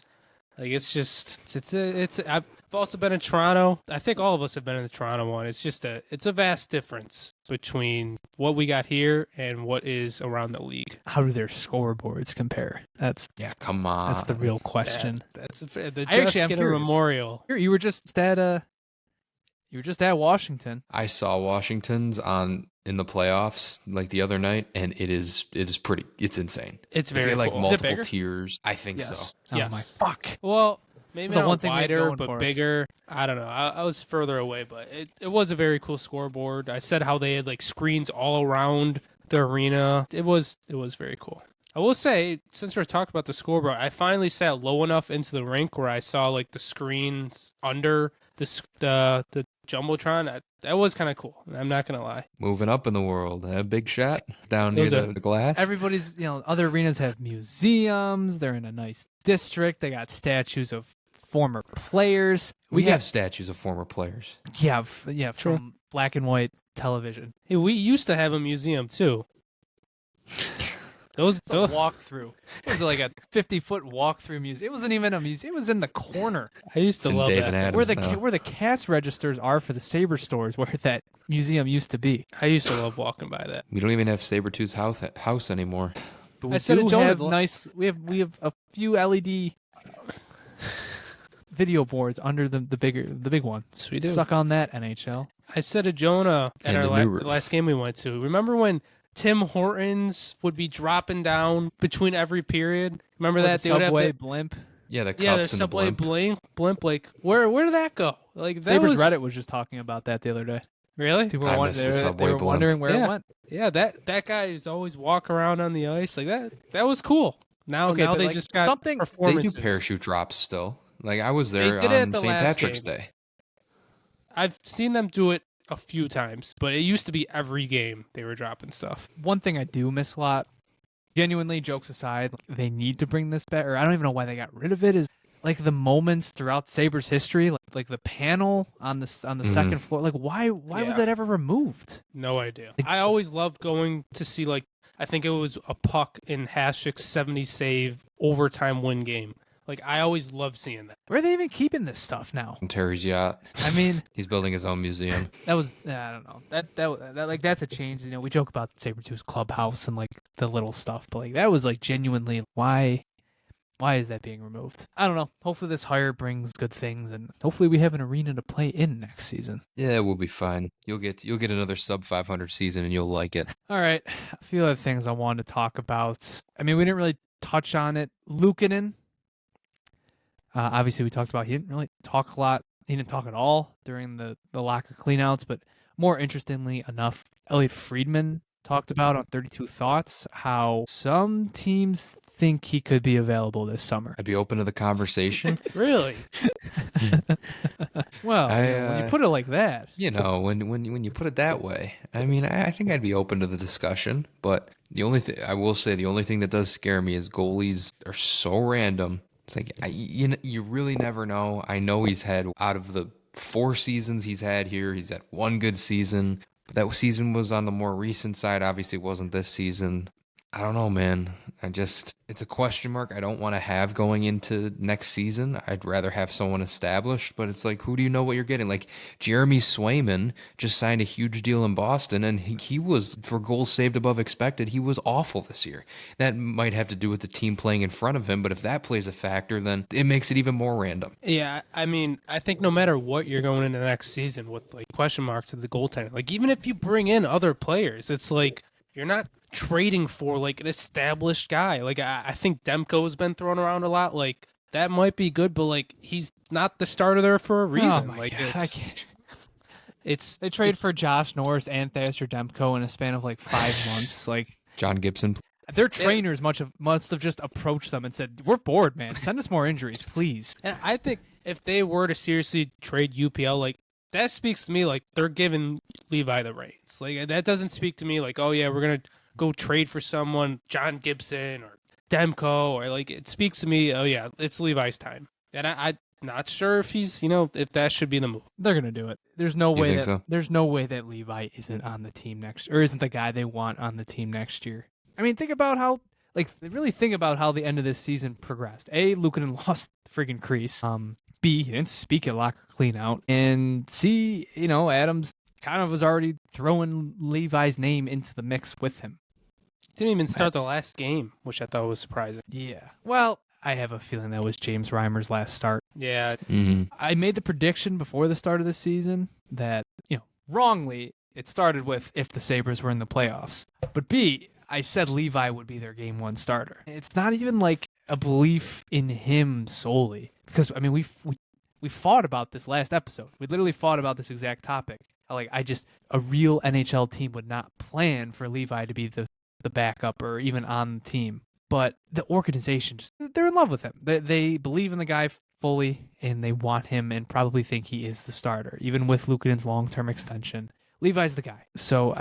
Like I've also been in Toronto. I think all of us have been in the Toronto one. It's just it's a vast difference between what we got here and what is around the league. how do their scoreboards compare? Yeah, come on. That's the real question. That's the I'm Jeff Skinner curious. Memorial. Here, you were just at Washington. I saw Washington's in the playoffs like the other night, and it's insane. It's very like cool. multiple bigger? tiers. I think Yes. so. Oh Yes. my fuck. Well, maybe It's the not one thing we had wider, going but for us. bigger. I don't know. I was further away, but it was a very cool scoreboard. I said how they had like screens all around the arena. It was very cool. I will say, since we're talking about the scoreboard, I finally sat low enough into the rink where I saw like the screens under the jumbotron. That was kind of cool. I'm not gonna lie. Moving up in the world. A big shot down near Those the glass. Everybody's, other arenas have museums. They're in a nice district. They got statues of former players. we have statues of former players. Yeah, True. from black and white television. Hey, we used to have a museum too. It's a walkthrough. It was like a 50-foot walkthrough museum. It wasn't even a museum. It was in the corner I used to It's in love David that. Adams. where the cash registers are for the Sabre stores, where that museum used to be. I used to love walking by that. We don't even have Sabretooth's house anymore. But I we said to do Jonah have the- nice. We have a few LED video boards under the big one. Yes, we do. Suck on that, NHL. I said to Jonah at And our the new roof. last game we went to. Remember when Tim Hortons would be dropping down between every period? Remember Or that the they would subway have blimp. Yeah, the cups the and subway the blimp. blimp. Like where did that go? Like that Sabres was Reddit was just talking about that the other day. really. People I were, missed the they subway were blimp. wondering where Yeah. it went. Yeah, that guy is always walk around on the ice like that. That was cool. Now Okay, but they like just got something- They do They do performances. parachute drops still. Like I was there did it at on the St. last Patrick's game. Day. I've seen them do it a few times, but it used to be every game they were dropping stuff. One thing I do miss a lot, genuinely, jokes aside, they need to bring this back, or I don't even know why they got rid of it, is like the moments throughout Sabres history, like the panel on the second floor. Like why was Yeah. that ever removed? No idea. I always loved going to see, like, I think it was a puck in Hasek's 70 save overtime win game. Like, I always loved seeing that. Where are they even keeping this stuff now? And Terry's yacht. I mean, He's building his own museum. that was I don't know. That like that's a change. We joke about Sabretooth's clubhouse and like the little stuff, but like that was like genuinely why Why is that being removed? I don't know. Hopefully this hire brings good things, and hopefully we have an arena to play in next season. Yeah, we'll be fine. You'll get another sub 500 season and you'll like it. All right, a few other things I wanted to talk about. I mean, we didn't really touch on it. Luukkonen, obviously we talked about he didn't really talk a lot. He didn't talk at all during the locker cleanouts, but more interestingly enough, Elliot Friedman talked about on 32 Thoughts how some teams think he could be available this summer. I'd be open to the conversation. Really? Well, when you put it like that. When you put it that way, I mean, I think I'd be open to the discussion. But the only thing I will say, the only thing that does scare me is goalies are so random. It's like you really never know. I know he's had, out of the 4 seasons he's had here, he's had 1 good season. But that season was on the more recent side. Obviously, it wasn't this season. I don't know, man. It's a question mark I don't want to have going into next season. I'd rather have someone established, but it's like, who do you know what you're getting? Like, Jeremy Swayman just signed a huge deal in Boston, and he was, for goals saved above expected, he was awful this year. That might have to do with the team playing in front of him, but if that plays a factor, then it makes it even more random. Yeah, I mean, I think no matter what you're going into next season with, like, question marks at the goaltender, like, even if you bring in other players, it's like you're not trading for, like, an established guy. Like, I think Demko has been thrown around a lot. Like, that might be good, but, like, he's not the starter there for a reason. Oh my like, God, I can't. It's They trade for Josh Norris and Thatcher Demko in a span of like 5 months. Like, John Gibson. their trainers must have just approached them and said, "We're bored, man. Send us more injuries, please." And I think if they were to seriously trade UPL, like, that speaks to me like they're giving Levi the reins. Like, that doesn't speak to me like, oh yeah, we're gonna go trade for someone, John Gibson or Demko, or, like, it speaks to me, oh yeah, it's Levi's time. And I'm not sure if he's, if that should be the move. They're gonna do it. There's no way think that so? there's no way that Levi isn't on the team or isn't the guy they want on the team next year. I mean, think about how the end of this season progressed. A, Luukkonen lost the freaking crease. B, he didn't speak at locker cleanout. And C, Adams kind of was already throwing Levi's name into the mix with him. Didn't even start the last game, which I thought was surprising. Yeah. Well, I have a feeling that was James Reimer's last start. Yeah. Mm-hmm. I made the prediction before the start of the season that, wrongly, it started with if the Sabres were in the playoffs. But B, I said Levi would be their game 1 starter. It's not even like a belief in him solely. Because, I mean, we fought about this last episode. We literally fought about this exact topic. How, like, a real NHL team would not plan for Levi to be the backup or even on the team. But the organization, they're in love with him. They believe in the guy fully, and they want him and probably think he is the starter, even with Luukkonen's long-term extension. Levi's the guy. So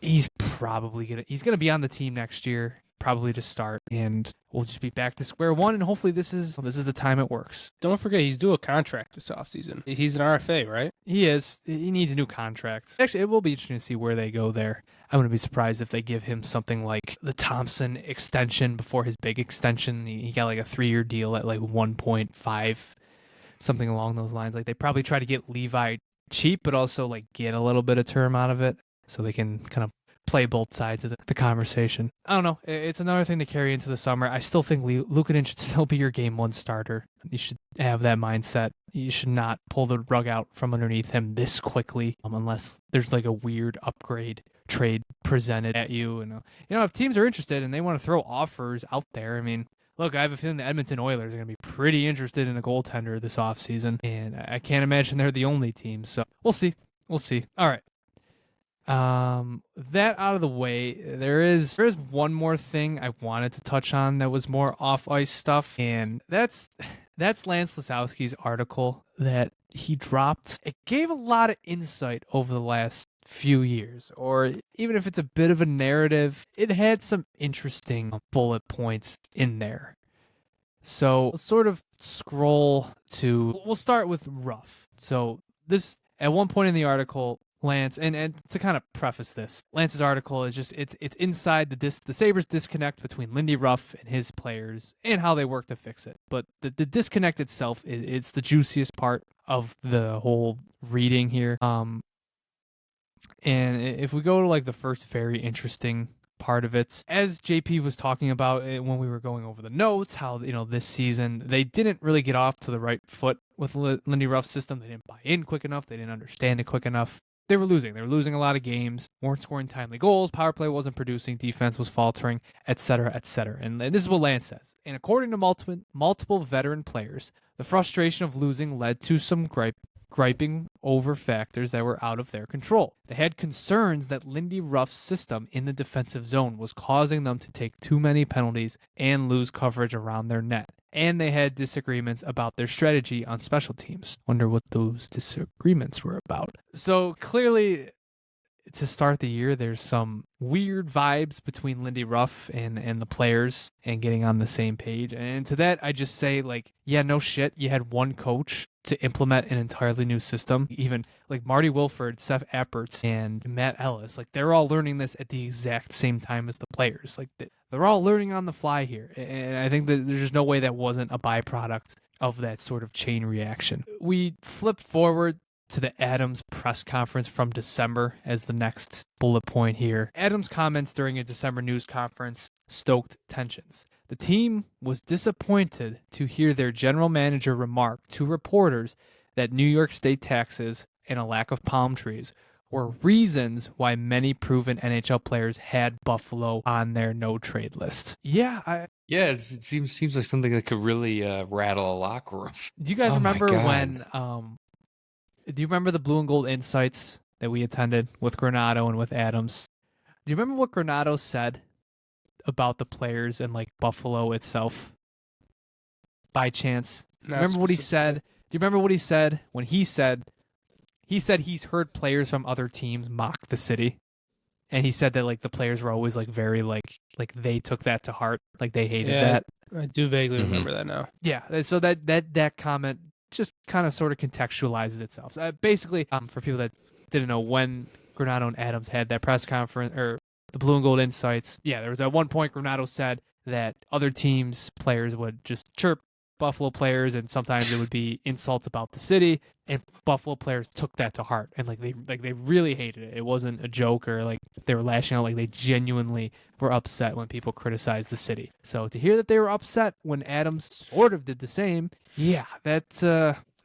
he's probably he's gonna be on the team next year, probably to start, and we'll just be back to square one. And hopefully this is the time it works. Don't forget, he's due a contract this offseason. He's an RFA, right? He is. He needs a new contract. Actually, it will be interesting to see where they go there. I wouldn't be surprised if they give him something like the Thompson extension before his big extension. He got like a 3-year deal at like 1.5, something along those lines. Like, they probably try to get Levi cheap, but also like get a little bit of term out of it so they can kind of play both sides of the conversation. I don't know. It's another thing to carry into the summer. I still think Luukkonen should still be your game 1 starter. You should have that mindset. You should not pull the rug out from underneath him this quickly, unless there's like a weird upgrade trade presented at you. And if teams are interested and they want to throw offers out there, I mean, look, I have a feeling the Edmonton Oilers are going to be pretty interested in a goaltender this offseason, and I can't imagine they're the only team. So we'll see. All right. That out of the way, there is one more thing I wanted to touch on that was more off-ice stuff, and that's Lance Lysowski's article that he dropped. It gave a lot of insight over the last few years, or even if it's a bit of a narrative, it had some interesting bullet points in there. So we'll sort of we'll start with Ruff. So this, at one point in the article, Lance, and to kind of preface this, Lance's article is just it's inside the Sabres disconnect between Lindy Ruff and his players and how they work to fix it. But the disconnect itself is the juiciest part of the whole reading here. And if we go to like the first very interesting part of it. As JP was talking about it when we were going over the notes, how this season they didn't really get off to the right foot with Lindy Ruff's system. They didn't buy in quick enough. They didn't understand it quick enough. They were losing. They were losing a lot of games, weren't scoring timely goals, power play wasn't producing, defense was faltering, etc., etc. And this is what Lance says. And according to multiple veteran players, the frustration of losing led to some griping over factors that were out of their control. They had concerns that Lindy Ruff's system in the defensive zone was causing them to take too many penalties and lose coverage around their net. And they had disagreements about their strategy on special teams. Wonder what those disagreements were about. So clearly, to start the year, there's some weird vibes between Lindy Ruff and the players and getting on the same page. And to that, I just say, yeah, no shit. You had one coach to implement an entirely new system. Even Marty Wilford, Seth Apperts, and Matt Ellis, they're all learning this at the exact same time as the players. They're all learning on the fly here. And I think that there's just no way that wasn't a byproduct of that sort of chain reaction. We flip forward to the Adams press conference from December as the next bullet point here. Adams' comments during a December news conference stoked tensions. The team was disappointed to hear their general manager remark to reporters that New York State taxes and a lack of palm trees were reasons why many proven NHL players had Buffalo on their no-trade list. Yeah, it seems like something that could really rattle a locker room. Do you guys remember when... do you remember the Blue and Gold Insights that we attended with Granato and with Adams? Do you remember what Granato said about the players and Buffalo itself? By chance, remember what he said? Do you remember what he said when he said he's heard players from other teams mock the city, and he said that the players were always very they took that to heart, they hated that. I do vaguely remember that now. Yeah, so that comment just kind of sort of contextualizes itself. Basically, for people that didn't know, when Granato and Adams had that press conference, or the Blue and Gold Insights, there was at one point Granato said that other teams' players would just chirp Buffalo players, and sometimes it would be insults about the city, and Buffalo players took that to heart, and they really hated it. It wasn't a joke or they were lashing out. They genuinely were upset when people criticized the city. So to hear that they were upset when Adams sort of did the same,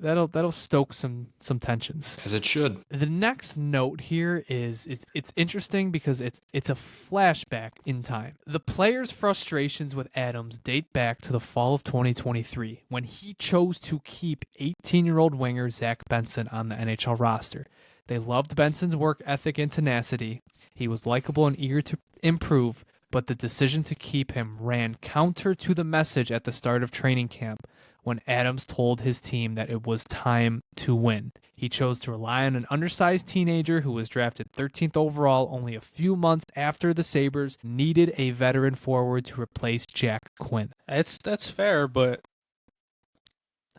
that'll stoke some tensions. As it should. The next note here is it's interesting because it's a flashback in time. The players' frustrations with Adams date back to the fall of 2023 when he chose to keep 18-year-old winger Zach Benson on the NHL roster. They loved Benson's work ethic and tenacity. He was likable and eager to improve, but the decision to keep him ran counter to the message at the start of training camp when Adams told his team that it was time to win. He chose to rely on an undersized teenager who was drafted 13th overall only a few months after the Sabres needed a veteran forward to replace Jack Quinn. That's fair, but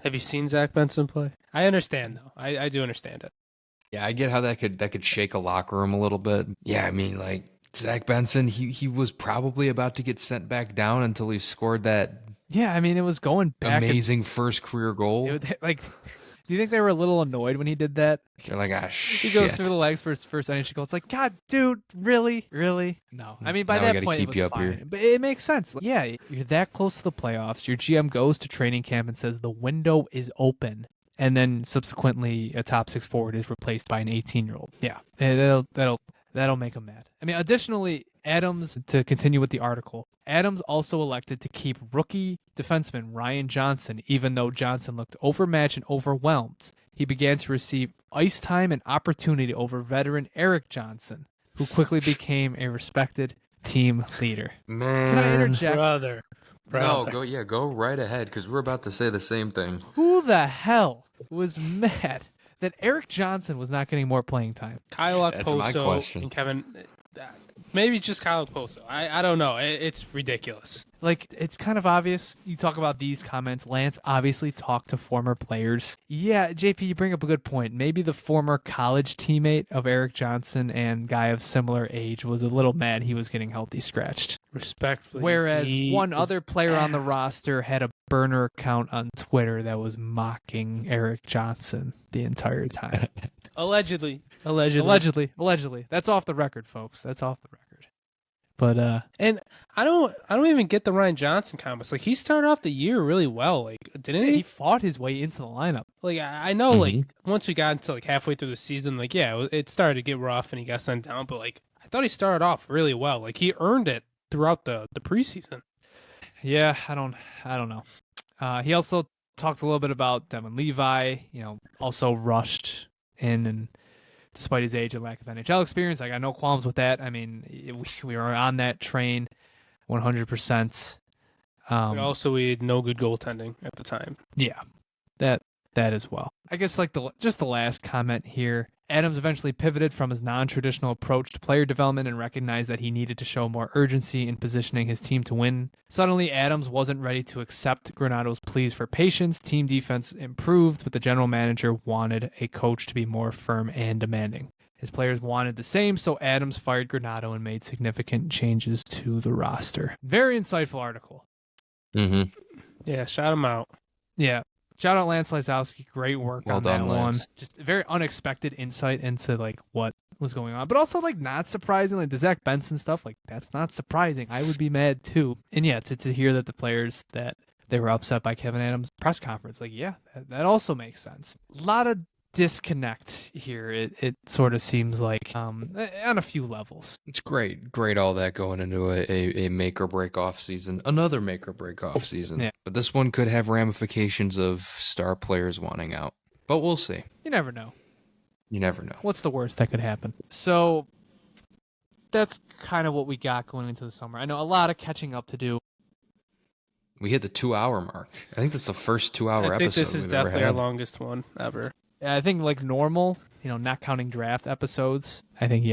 have you seen Zach Benson play? I understand, though. I do understand it. Yeah, I get how that could shake a locker room a little bit. Yeah, I mean, Zach Benson, he was probably about to get sent back down until he scored that. Yeah, I mean, it was going back. Amazing first career goal. Do you think they were a little annoyed when he did that? They're like, shit. He goes through the legs for his first NHL goal. It's God, dude, really? No. I mean, by that point, it was fine. Here. But it makes sense. Yeah, you're that close to the playoffs. Your GM goes to training camp and says the window is open. And then subsequently, a top six forward is replaced by an 18-year-old. Yeah, that'll make him mad. I mean, additionally, Adams, to continue with the article, Adams also elected to keep rookie defenseman Ryan Johnson, even though Johnson looked overmatched and overwhelmed. He began to receive ice time and opportunity over veteran Eric Johnson, who quickly became a respected team leader. Man. Can I interject? Brother. No, go right ahead, because we're about to say the same thing. Who the hell was mad that Eric Johnson was not getting more playing time? Kyle Okposo. That's my question. And Kevin, maybe just Kyle Okposo. I don't know. It's ridiculous. It's kind of obvious. You talk about these comments. Lance obviously talked to former players. Yeah, JP, you bring up a good point. Maybe the former college teammate of Eric Johnson and guy of similar age was a little mad he was getting healthy scratched. Respectfully. Whereas one other player on the roster had a burner account on Twitter that was mocking Eric Johnson the entire time. Allegedly. Allegedly. That's off the record, folks. That's off the record. And I don't even get the Ryan Johnson comments. Like, he started off the year really well. Like, didn't he he? fought his way into the lineup. Like, I know, like, once we got into like halfway through the season, like, yeah, it started to get rough and he got sent down. But like, I thought he started off really well. Like, he earned it throughout the preseason. Yeah, I don't know. He also talked a little bit about Devin Levi. Also rushed in, and despite his age and lack of NHL experience, I got no qualms with that. I mean, we were on that train 100%. But also, we had no good goaltending at the time. Yeah, that as well. I guess like the last comment here. Adams eventually pivoted from his non-traditional approach to player development and recognized that he needed to show more urgency in positioning his team to win. Suddenly, Adams wasn't ready to accept Granato's pleas for patience. Team defense improved, but the general manager wanted a coach to be more firm and demanding. His players wanted the same, so Adams fired Granato and made significant changes to the roster. Very insightful article. Mm-hmm. Yeah, shout him out. Yeah. Shout out Lance Lysowski. Great work Well on done, that Lance. one. Just a very unexpected insight into like what was going on. But also like not surprising, like the Zach Benson stuff, like that's not surprising. I would be mad too. And yeah, to hear that the players that they were upset by Kevyn Adams' press conference, like yeah, that also makes sense. A lot of disconnect here. It sort of seems like on a few levels. It's great all that going into a make or break off season, another make or break off season. Yeah. But this one could have ramifications of star players wanting out. But we'll see. You never know. You never know. What's the worst that could happen? So that's kind of what we got going into the summer. I know a lot of catching up to do. We hit the 2-hour mark. I think that's the first 2-hour episode. I think this is we've ever definitely our had. longest one ever. I think like normal, not counting draft episodes. I think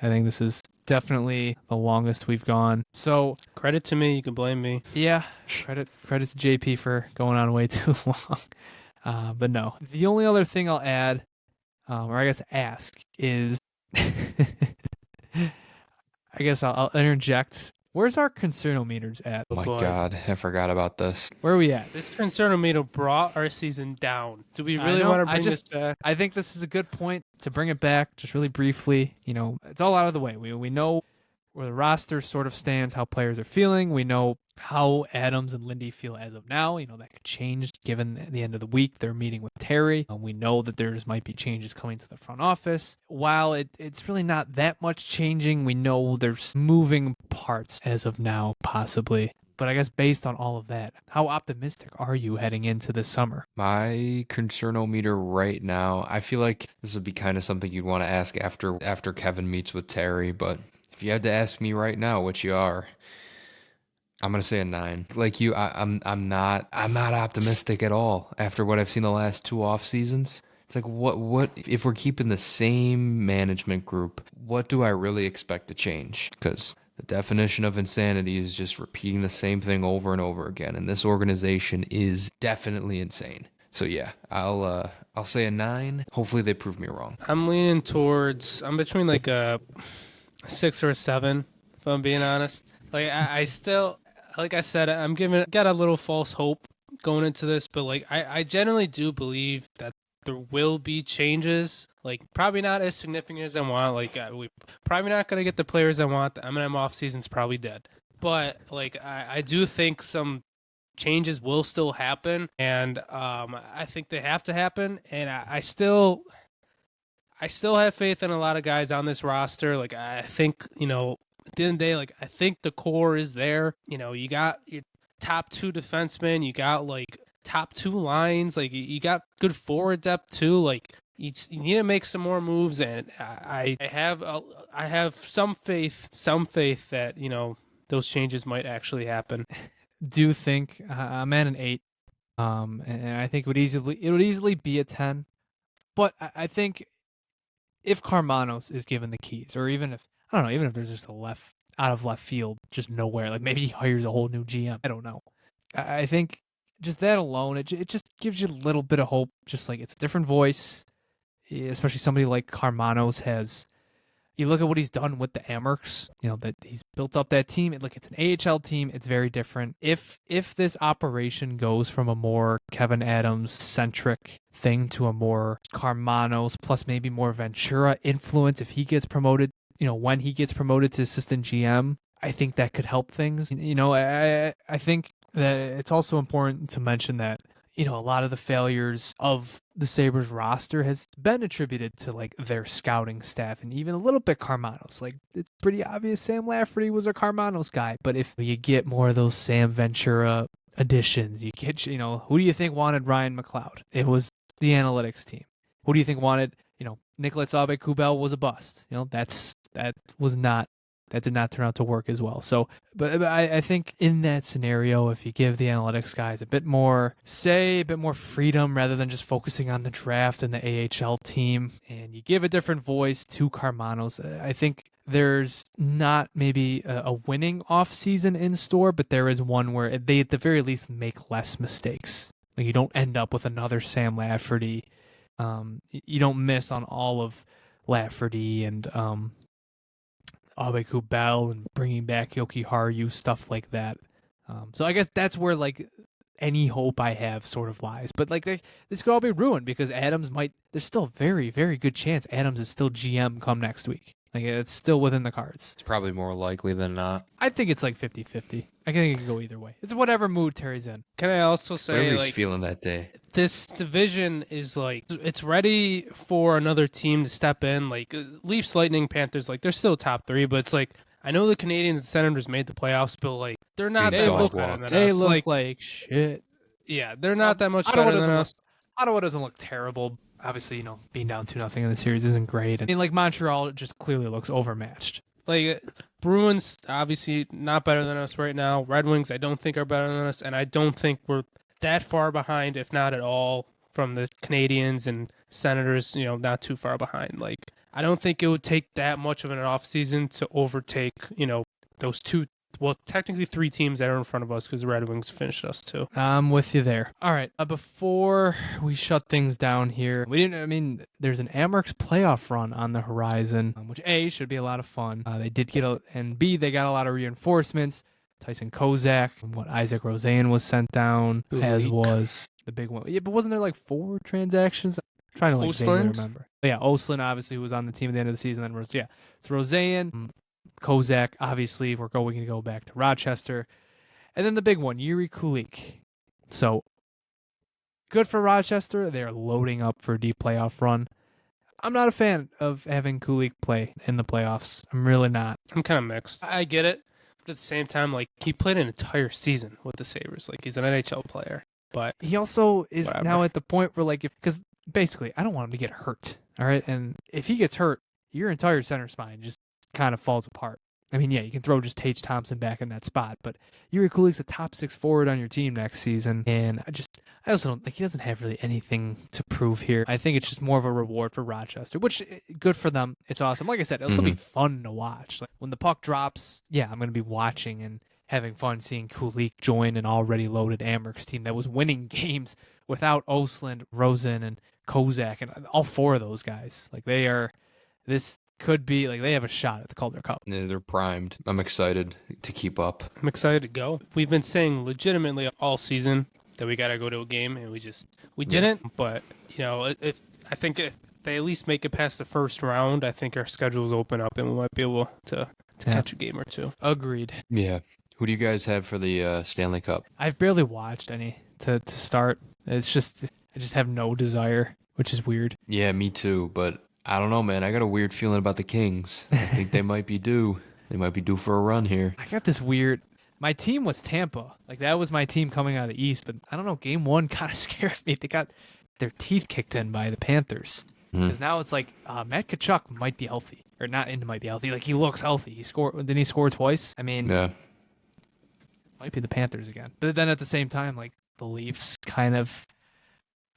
this is definitely the longest we've gone. So Credit to me, you can blame me. yeah, credit to JP for going on way too long. But no, the only other thing I'll add, or I guess ask, is I guess I'll interject. Where's our concernometers at? Oh my boy. God, I forgot about this. Where are we at? This concernometer brought our season down. Do we really know, want to I bring just- this back? I think this is a good point to bring it back, just really briefly. It's all out of the way. We know where the roster sort of stands, how players are feeling. We know how Adams and Lindy feel as of now. That could change given the end of the week. They're meeting with Terry. We know that there might be changes coming to the front office. While it's really not that much changing, we know there's moving parts as of now, possibly. But I guess based on all of that, how optimistic are you heading into this summer? My concernometer right now, I feel like this would be kind of something you'd want to ask after Kevin meets with Terry, but if you had to ask me right now, which you are, I'm gonna say a 9. Like you, I'm not optimistic at all after what I've seen the last 2 off seasons. It's like what if we're keeping the same management group? What do I really expect to change? Because the definition of insanity is just repeating the same thing over and over again, and this organization is definitely insane. So yeah, I'll say a 9. Hopefully they prove me wrong. I'm between like a 6 or a 7, if I'm being honest. Like I still, like I said, got a little false hope going into this, but like I genuinely do believe that there will be changes. Like probably not as significant as I want. Like we probably not gonna get the players I want. The M&M off season's probably dead, but like I do think some changes will still happen, and I think they have to happen, and I still have faith in a lot of guys on this roster. Like I think, at the end of the day, like I think the core is there. You got your top 2 defensemen, you got like top 2 lines, like you got good forward depth too. Like you need to make some more moves, and I have some faith that those changes might actually happen. Do think I'm at an 8, and I think it would easily be a 10. But I think if Karmanos is given the keys, or even if there's just out of left field, just nowhere, like maybe he hires a whole new GM. I don't know. I think just that alone, it just gives you a little bit of hope. Just like it's a different voice, especially somebody like Karmanos has. You look at what he's done with the Amherst, that he's built up that team. Look, it's an AHL team. It's very different. If this operation goes from a more Kevyn Adams centric thing to a more Karmanos plus maybe more Ventura influence, if he gets promoted, when he gets promoted to assistant GM, I think that could help things. I think that it's also important to mention that, a lot of the failures of the Sabres roster has been attributed to like their scouting staff and even a little bit Carmanos. Like it's pretty obvious Sam Lafferty was a Carmanos guy, but if you get more of those Sam Ventura additions, you get, who do you think wanted Ryan McLeod? It was the analytics team. Who do you think wanted, Nicolas Aube-Kubel was a bust. That did not turn out to work as well. So, but I think in that scenario, if you give the analytics guys a bit more freedom rather than just focusing on the draft and the AHL team, and you give a different voice to Carmanos, I think there's not maybe a winning offseason in store, but there is one where they at the very least make less mistakes. Like you don't end up with another Sam Lafferty. You don't miss on all of Lafferty and Aube-Kubel and bringing back Yoki Haru, stuff like that. So I guess that's where like any hope I have sort of lies. But like this could all be ruined because Adams there's still a very, very good chance Adams is still GM come next week. Like it's still within the cards. It's probably more likely than not. I think it's like 50-50. I think it can go either way. It's whatever mood Terry's in. Can I also say, Whatever he's like, feeling that day. this division is like it's ready for another team to step in. Like Leafs, Lightning, Panthers, like they're still top three, but it's like I know the Canadiens and Senators made the playoffs, but like they're not They that look- much better than They us. look like shit. Yeah, they're not that much Ottawa better than doesn't us. Ottawa doesn't look terrible. Obviously, being down 2-0 in the series isn't great. I mean, like Montreal just clearly looks overmatched. Like Bruins, obviously not better than us right now. Red Wings, I don't think are better than us, and I don't think we're that far behind, if not at all, from the Canadiens and Senators. Not too far behind. Like I don't think it would take that much of an off season to overtake those two. Well, technically three teams that are in front of us because the Red Wings finished us too. I'm with you there. All right. Before we shut things down here, there's an Amerks playoff run on the horizon, which A, should be a lot of fun. They did and B, they got a lot of reinforcements. Tyson Kozak, Isaac Roseanne was sent down, as was the big one. Yeah, but wasn't there like 4 transactions? I'm trying to vaguely remember. But yeah, Osland obviously who was on the team at the end of the season. Then it's Roseanne. Kozak, obviously, we're going to go back to Rochester. And then the big one, Yuri Kulik. So, good for Rochester. They're loading up for a deep playoff run. I'm not a fan of having Kulik play in the playoffs. I'm really not. I'm kind of mixed. I get it. But at the same time, like, he played an entire season with the Sabres. Like, he's an NHL player. But he also is whatever. Now at the point where, like, because basically, I don't want him to get hurt. All right? And if he gets hurt, your entire center spine just kind of falls apart. I mean, yeah, you can throw just Tage Thompson back in that spot, but Yuri Kulik's a top 6 forward on your team next season, and I also don't he doesn't have really anything to prove here. I think it's just more of a reward for Rochester, which good for them. It's awesome. Like I said, it'll still be fun to watch. Like when the puck drops, yeah, I'm going to be watching and having fun seeing Kulik join an already loaded Amerks team that was winning games without Osland, Rosen, and Kozak, and all 4 of those guys. Like this could be like they have a shot at the Calder Cup. Yeah, they're primed. I'm excited to keep up. I'm excited to go. We've been saying legitimately all season that we got to go to a game, and we didn't. But if they at least make it past the first round, I think our schedules open up and we might be able to catch a game or two. Agreed. Yeah. Who do you guys have for the Stanley Cup? I've barely watched any to start. It's just I just have no desire, which is weird. Yeah, me too. But I don't know, man. I got a weird feeling about the Kings. I think they might be due. They might be due for a run here. I got this weird. My team was Tampa. Like that was my team coming out of the East, but I don't know. Game 1 kind of scared me. They got their teeth kicked in by the Panthers. Because now it's like Matt Tkachuk might be healthy, or not. Into might be healthy. Like he looks healthy. Didn't he score twice? I mean, Yeah. Might be the Panthers again. But then at the same time, like the Leafs kind of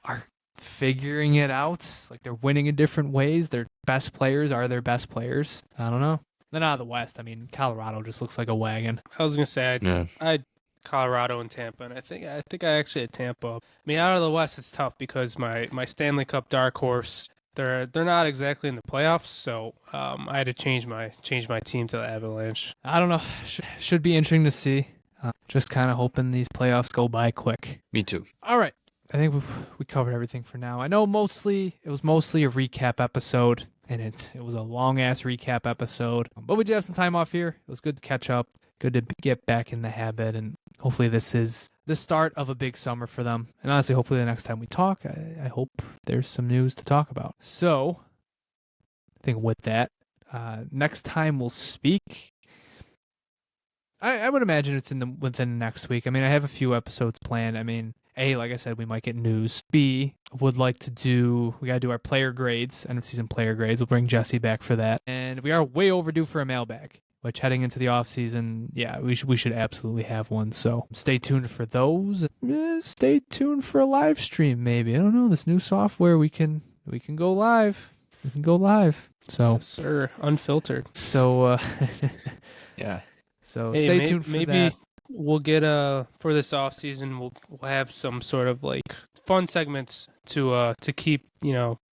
are figuring it out. Like they're winning in different ways. Their best players are their best players. I don't know. Then out of the West, I mean, Colorado just looks like a wagon. I was gonna say I had Colorado and Tampa, and I think I actually had Tampa. I mean, out of the West, it's tough because my Stanley Cup dark horse, they're not exactly in the playoffs, so I had to change my team to the Avalanche. I don't know. Should be interesting to see. Just kind of hoping these playoffs go by quick. Me too. All right. I think we covered everything for now. I know it was mostly a recap episode, and it was a long-ass recap episode. But we did have some time off here. It was good to catch up, good to get back in the habit, and hopefully this is the start of a big summer for them. And honestly, hopefully the next time we talk, I hope there's some news to talk about. So I think with that, next time we'll speak, I would imagine it's within next week. I mean, I have a few episodes planned. I mean, A, like I said, we might get news. B, would like to we got to do our player grades, end of season player grades. We'll bring Jesse back for that. And we are way overdue for a mailbag, which heading into the off season, yeah, we should absolutely have one. So stay tuned for those. Stay tuned for a live stream, maybe. I don't know, this new software, we can go live. We can go live. So, Yes, sir, unfiltered. So, Yeah. So Hey, stay tuned for maybe that. we'll get for this off season. We'll have some sort of like fun segments to keep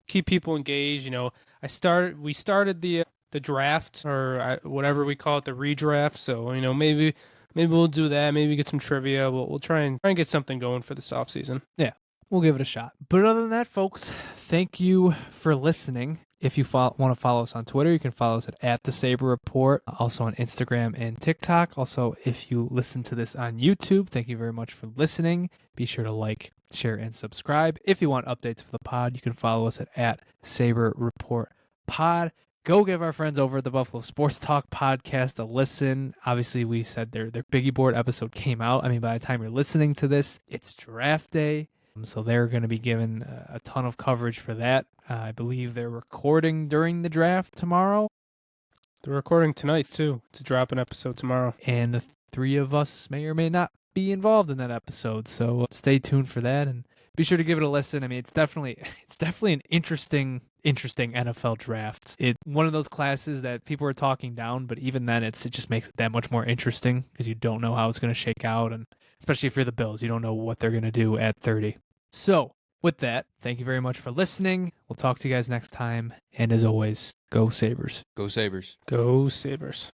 people engaged. We started the draft, or whatever we call it, the redraft. So maybe we'll do that. Maybe get some trivia. We'll try and get something going for this off season. Yeah, we'll give it a shot. But other than that, folks, thank you for listening. If you want to follow us on Twitter, you can follow us at the Sabre Report, also on Instagram and TikTok. Also, if you listen to this on YouTube, thank you very much for listening. Be sure to like, share, and subscribe. If you want updates for the pod, you can follow us at Sabre Report Pod. Go give our friends over at the Buffalo Sports Talk podcast a listen. Obviously, we said their Biggie Board episode came out. I mean, by the time you're listening to this, it's draft day. So they're going to be given a ton of coverage for that. I believe they're recording during the draft tomorrow. They're recording tonight, too, to drop an episode tomorrow. And the three of us may or may not be involved in that episode. So stay tuned for that and be sure to give it a listen. I mean, it's definitely an interesting NFL draft. It's one of those classes that people are talking down, but even then it just makes it that much more interesting because you don't know how it's going to shake out. And especially if you're the Bills, you don't know what they're going to do at 30. So with that, thank you very much for listening. We'll talk to you guys next time. And as always, go Sabres. Go Sabres. Go Sabres.